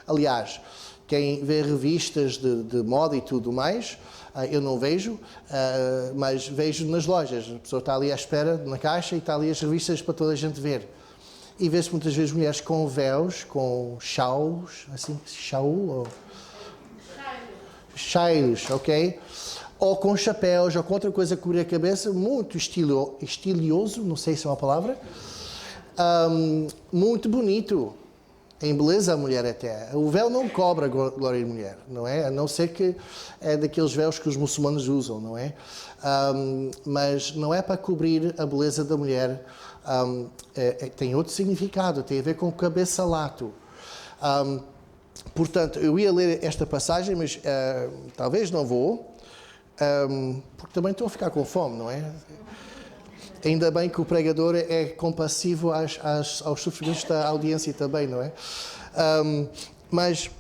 Aliás, quem vê revistas de moda e tudo mais, eu não vejo, mas vejo nas lojas. A pessoa está ali à espera, na caixa, e está ali as revistas para toda a gente ver. E vê-se muitas vezes mulheres com véus, com chauls, assim, chaul, ou... chairos, ok? Ou com chapéus, ou com outra coisa a cobrir a cabeça, muito estilioso, não sei se é uma palavra, muito bonito. Em beleza a mulher até. O véu não cobre a glória de mulher, não é? A não ser que é daqueles véus que os muçulmanos usam, não é? Mas não é para cobrir a beleza da mulher. Tem outro significado, tem a ver com o cabeçalato. Portanto, eu ia ler esta passagem, mas talvez não vou, porque também estou a ficar com fome, não é? Ainda bem que o pregador é compassivo aos sofrimentos da audiência também, não é? Mas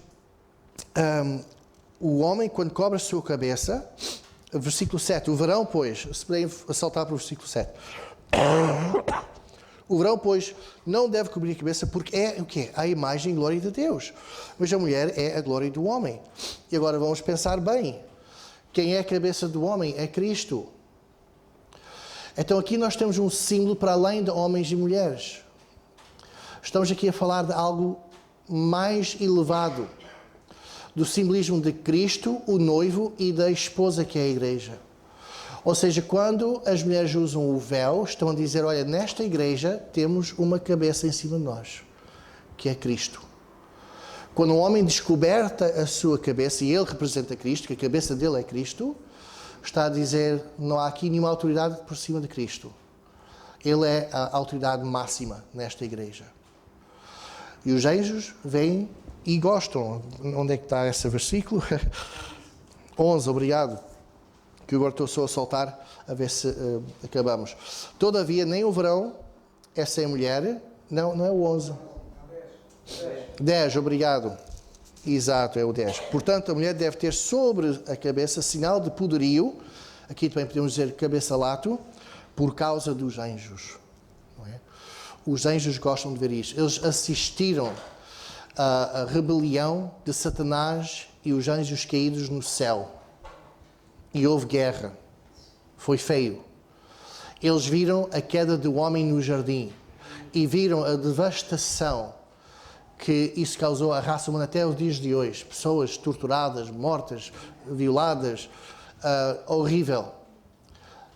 o homem, quando cobre a sua cabeça, versículo 7, o varão, pois, se puderem saltar para o versículo 7. O varão, pois, não deve cobrir a cabeça porque é o quê? A imagem e glória de Deus. Mas a mulher é a glória do homem. E agora vamos pensar bem. Quem é a cabeça do homem? É Cristo. Então aqui nós temos um símbolo para além de homens e mulheres. Estamos aqui a falar de algo mais elevado. Do simbolismo de Cristo, o noivo, e da esposa que é a igreja. Ou seja, quando as mulheres usam o véu, estão a dizer, olha, nesta igreja temos uma cabeça em cima de nós, que é Cristo. Quando um homem descoberta a sua cabeça, e ele representa Cristo, que a cabeça dele é Cristo, está a dizer, não há aqui nenhuma autoridade por cima de Cristo. Ele é a autoridade máxima nesta igreja. E os anjos vêm e gostam. Onde é que está esse versículo? 11, obrigado. Que agora estou só a soltar, a ver se acabamos. Todavia, nem o varão é sem mulher. Não é o 11. 10, obrigado. Exato, é o 10. Portanto, a mulher deve ter sobre a cabeça sinal de poderio, aqui também podemos dizer cabeça-lato, por causa dos anjos. Não é? Os anjos gostam de ver isto. Eles assistiram à rebelião de Satanás e os anjos caídos no céu. E houve guerra. Foi feio. Eles viram a queda do homem no jardim e viram a devastação que isso causou à raça humana até os dias de hoje. Pessoas torturadas, mortas, violadas, horrível.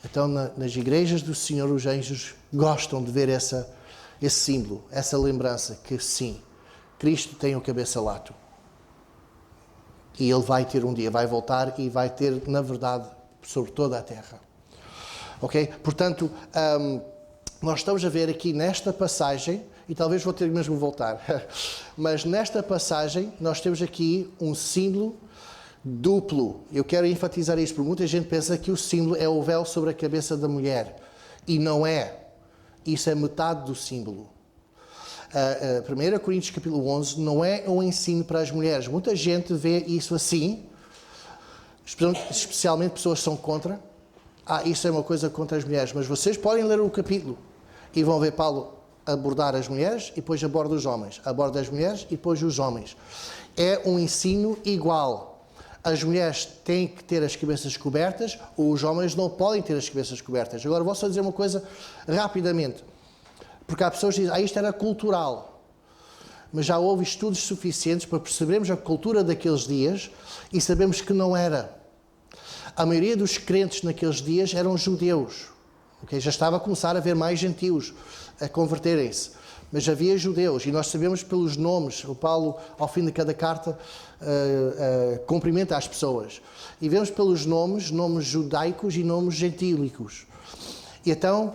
Então, nas igrejas do Senhor, os anjos gostam de ver esse símbolo, essa lembrança que sim, Cristo tem o cabeça-lato. E Ele vai ter um dia, vai voltar e vai ter, na verdade, sobre toda a terra. Ok? Portanto, nós estamos a ver aqui nesta passagem, e talvez vou ter mesmo que voltar, mas nesta passagem nós temos aqui um símbolo duplo. Eu quero enfatizar isso, porque muita gente pensa que o símbolo é o véu sobre a cabeça da mulher. E não é. Isso é metade do símbolo. 1 Coríntios capítulo 11 não é um ensino para as mulheres. Muita gente vê isso assim, especialmente pessoas que são contra. Isso é uma coisa contra as mulheres. Mas vocês podem ler o capítulo e vão ver Paulo abordar as mulheres e depois aborda os homens. Aborda as mulheres e depois os homens. É um ensino igual. As mulheres têm que ter as cabeças cobertas, ou os homens não podem ter as cabeças cobertas. Agora vou só dizer uma coisa rapidamente. Porque há pessoas que dizem, isto era cultural. Mas já houve estudos suficientes para percebermos a cultura daqueles dias e sabemos que não era. A maioria dos crentes naqueles dias eram judeus. Okay? Já estava a começar a haver mais gentios a converterem-se. Mas havia judeus, e nós sabemos pelos nomes. O Paulo, ao fim de cada carta, cumprimenta as pessoas. E vemos pelos nomes judaicos e nomes gentílicos. E então,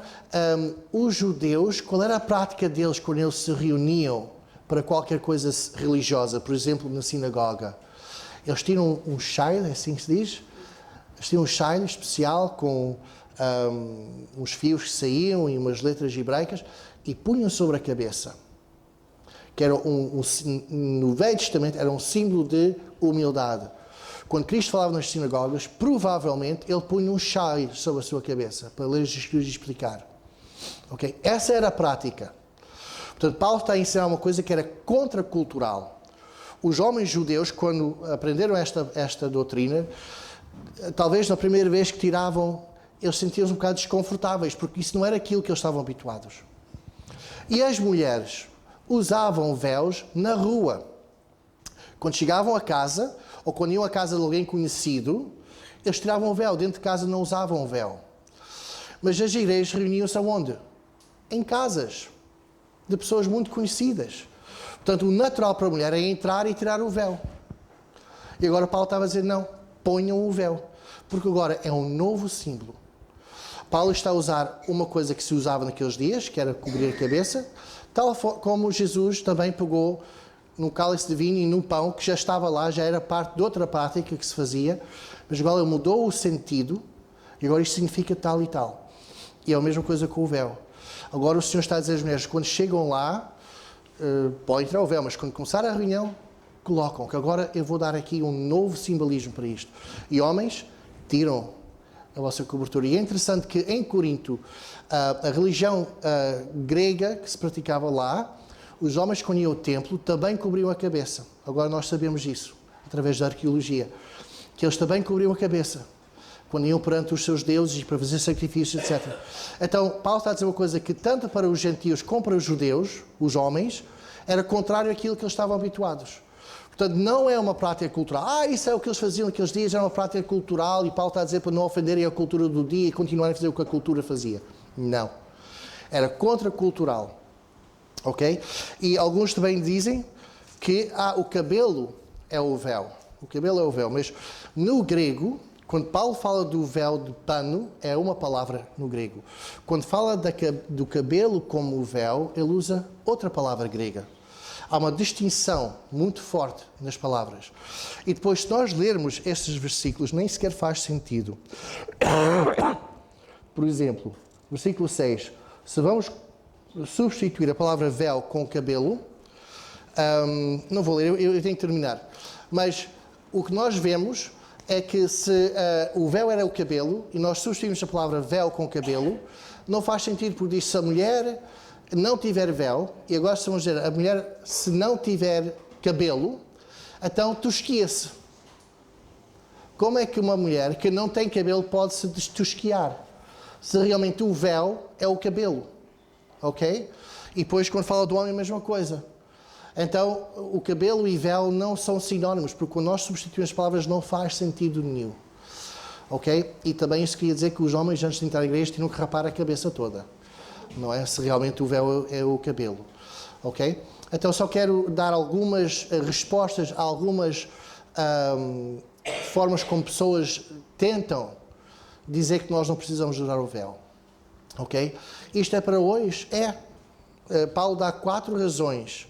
os judeus, qual era a prática deles quando eles se reuniam para qualquer coisa religiosa? Por exemplo, na sinagoga. Eles tinham um shail, é assim que se diz? Eles tinham um shail especial com uns fios que saíam e umas letras hebraicas e punham sobre a cabeça. Que era no Velho Testamento era um símbolo de humildade. Quando Cristo falava nas sinagogas, provavelmente ele punha um shail sobre a sua cabeça para ler as Escrituras e explicar. Okay? Essa era a prática. Portanto, Paulo está a ensinar uma coisa que era contracultural. Os homens judeus, quando aprenderam esta doutrina, talvez na primeira vez que tiravam, eles sentiam-se um bocado desconfortáveis, porque isso não era aquilo que eles estavam habituados. E as mulheres usavam véus na rua. Quando chegavam a casa, ou quando iam à casa de alguém conhecido, eles tiravam o véu. Dentro de casa não usavam o véu. Mas as igrejas reuniam-se aonde? Em casas de pessoas muito conhecidas. Portanto, o natural para a mulher é entrar e tirar o véu. E agora Paulo estava a dizer, não, ponham o véu. Porque agora é um novo símbolo. Paulo está a usar uma coisa que se usava naqueles dias, que era cobrir a cabeça, tal como Jesus também pegou num cálice de vinho e num pão, que já estava lá, já era parte de outra prática que se fazia, mas agora ele mudou o sentido, e agora isto significa tal e tal. E é a mesma coisa com o véu. Agora o Senhor está a dizer às mulheres, quando chegam lá, podem tirar o véu, mas quando começar a reunião, colocam, que agora eu vou dar aqui um novo simbolismo para isto. E homens, tiram a vossa cobertura. E é interessante que em Corinto, a religião grega que se praticava lá, os homens quando iam ao templo também cobriam a cabeça. Agora nós sabemos disso, através da arqueologia, que eles também cobriam a cabeça, quando iam perante os seus deuses e para fazer sacrifícios, etc. Então, Paulo está a dizer uma coisa que tanto para os gentios como para os judeus, os homens, era contrário àquilo que eles estavam habituados. Portanto, não é uma prática cultural. Isso é o que eles faziam naqueles dias, era uma prática cultural e Paulo está a dizer para não ofenderem a cultura do dia e continuarem a fazer o que a cultura fazia. Não. Era contracultural. Ok? E alguns também dizem que o cabelo é o véu. O cabelo é o véu. Mas no grego, quando Paulo fala do véu de pano, é uma palavra no grego. Quando fala do cabelo como véu, ele usa outra palavra grega. Há uma distinção muito forte nas palavras. E depois, se nós lermos estes versículos, nem sequer faz sentido. Por exemplo, versículo 6. Se vamos substituir a palavra véu com cabelo, não vou ler, eu tenho que terminar. Mas o que nós vemos é que se o véu era o cabelo, e nós substituímos a palavra véu com cabelo, não faz sentido, porque diz se a mulher não tiver véu, e agora se vamos dizer, a mulher se não tiver cabelo, então tosquia-se. Como é que uma mulher que não tem cabelo pode se tosquiar? se realmente o véu é o cabelo, ok? E depois quando fala do homem a mesma coisa. Então, o cabelo e véu não são sinónimos, porque quando nós substituímos as palavras não faz sentido nenhum. Ok? E também isso queria dizer que os homens, antes de entrar na igreja, tinham que rapar a cabeça toda. Não é? Se realmente o véu é o cabelo. Ok? Então, só quero dar algumas respostas a algumas formas como pessoas tentam dizer que nós não precisamos usar o véu. Ok? Isto é para hoje? Paulo dá 4 razões.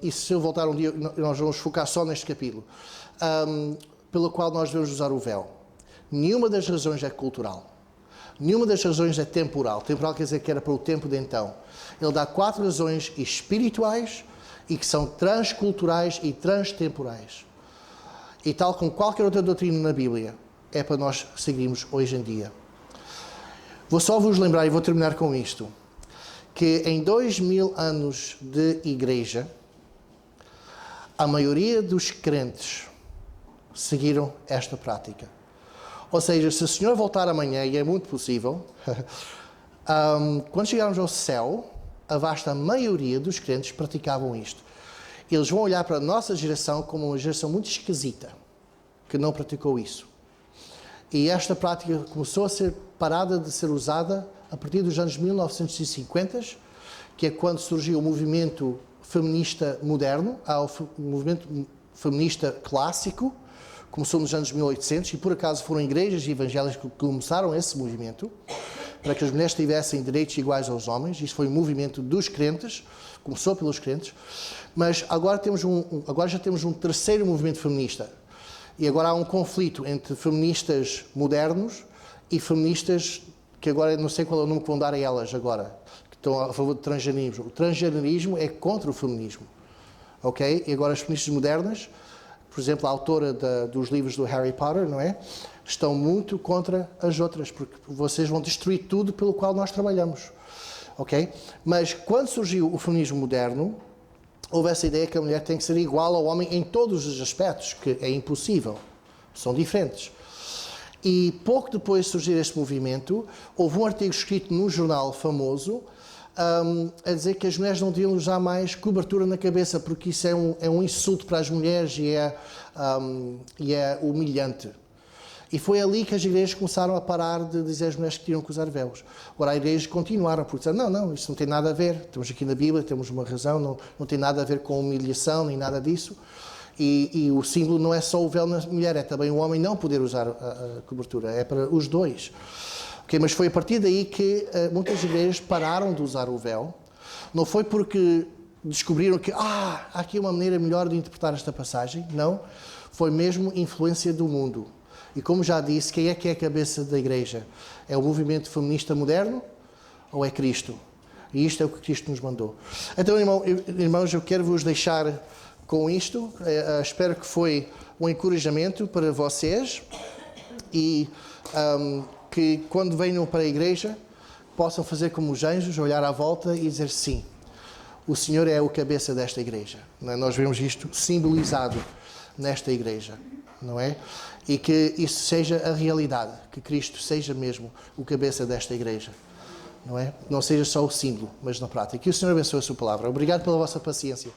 E se eu voltar um dia, nós vamos focar só neste capítulo. Pela qual nós devemos usar o véu. Nenhuma das razões é cultural. Nenhuma das razões é temporal. Temporal quer dizer que era para o tempo de então. Ele dá 4 razões espirituais e que são transculturais e transtemporais. E tal como qualquer outra doutrina na Bíblia, é para nós seguirmos hoje em dia. Vou só vos lembrar, e vou terminar com isto, que em 2000 anos de igreja, a maioria dos crentes seguiram esta prática. Ou seja, se o Senhor voltar amanhã, e é muito possível, quando chegarmos ao céu, a vasta maioria dos crentes praticavam isto. Eles vão olhar para a nossa geração como uma geração muito esquisita, que não praticou isso. E esta prática começou a ser parada de ser usada a partir dos anos 1950, que é quando surgiu o movimento feminista moderno, o movimento feminista clássico, começou nos anos 1800, e por acaso foram igrejas evangélicas que começaram esse movimento, para que as mulheres tivessem direitos iguais aos homens. Isso foi um movimento dos crentes, começou pelos crentes, mas agora já temos um terceiro movimento feminista. E agora há um conflito entre feministas modernos e feministas que agora não sei qual é o nome que vão dar a elas agora, que estão a favor do transgenerismo. O transgenerismo é contra o feminismo, ok? E agora as feministas modernas, por exemplo, a autora dos livros do Harry Potter, não é? Estão muito contra as outras, porque vocês vão destruir tudo pelo qual nós trabalhamos, ok? Mas quando surgiu o feminismo moderno, houve essa ideia que a mulher tem que ser igual ao homem em todos os aspectos, que é impossível, são diferentes. E pouco depois de surgir este movimento, houve um artigo escrito num jornal famoso a dizer que as mulheres não deviam usar mais cobertura na cabeça, porque isso é um insulto para as mulheres e é humilhante. E foi ali que as igrejas começaram a parar de dizer às mulheres que tinham que usar véus. Agora, as igrejas continuaram por dizer, não, isso não tem nada a ver. Estamos aqui na Bíblia, temos uma razão, não tem nada a ver com humilhação, nem nada disso. E o símbolo não é só o véu na mulher, é também o homem não poder usar a cobertura, é para os dois. Okay, mas foi a partir daí que muitas igrejas pararam de usar o véu. Não foi porque descobriram que há aqui uma maneira melhor de interpretar esta passagem, não. Foi mesmo influência do mundo. E como já disse, quem é que é a cabeça da igreja? É o movimento feminista moderno ou é Cristo? E isto é o que Cristo nos mandou. Então, irmãos, eu quero vos deixar com isto. Espero que foi um encorajamento para vocês e que quando venham para a igreja possam fazer como os anjos, olhar à volta e dizer sim, o Senhor é o cabeça desta igreja. Não é? Nós vemos isto simbolizado nesta igreja, não é? E que isso seja a realidade, que Cristo seja mesmo o cabeça desta igreja, não é? Não seja só o símbolo, mas na prática. Que o Senhor abençoe a sua palavra. Obrigado pela vossa paciência.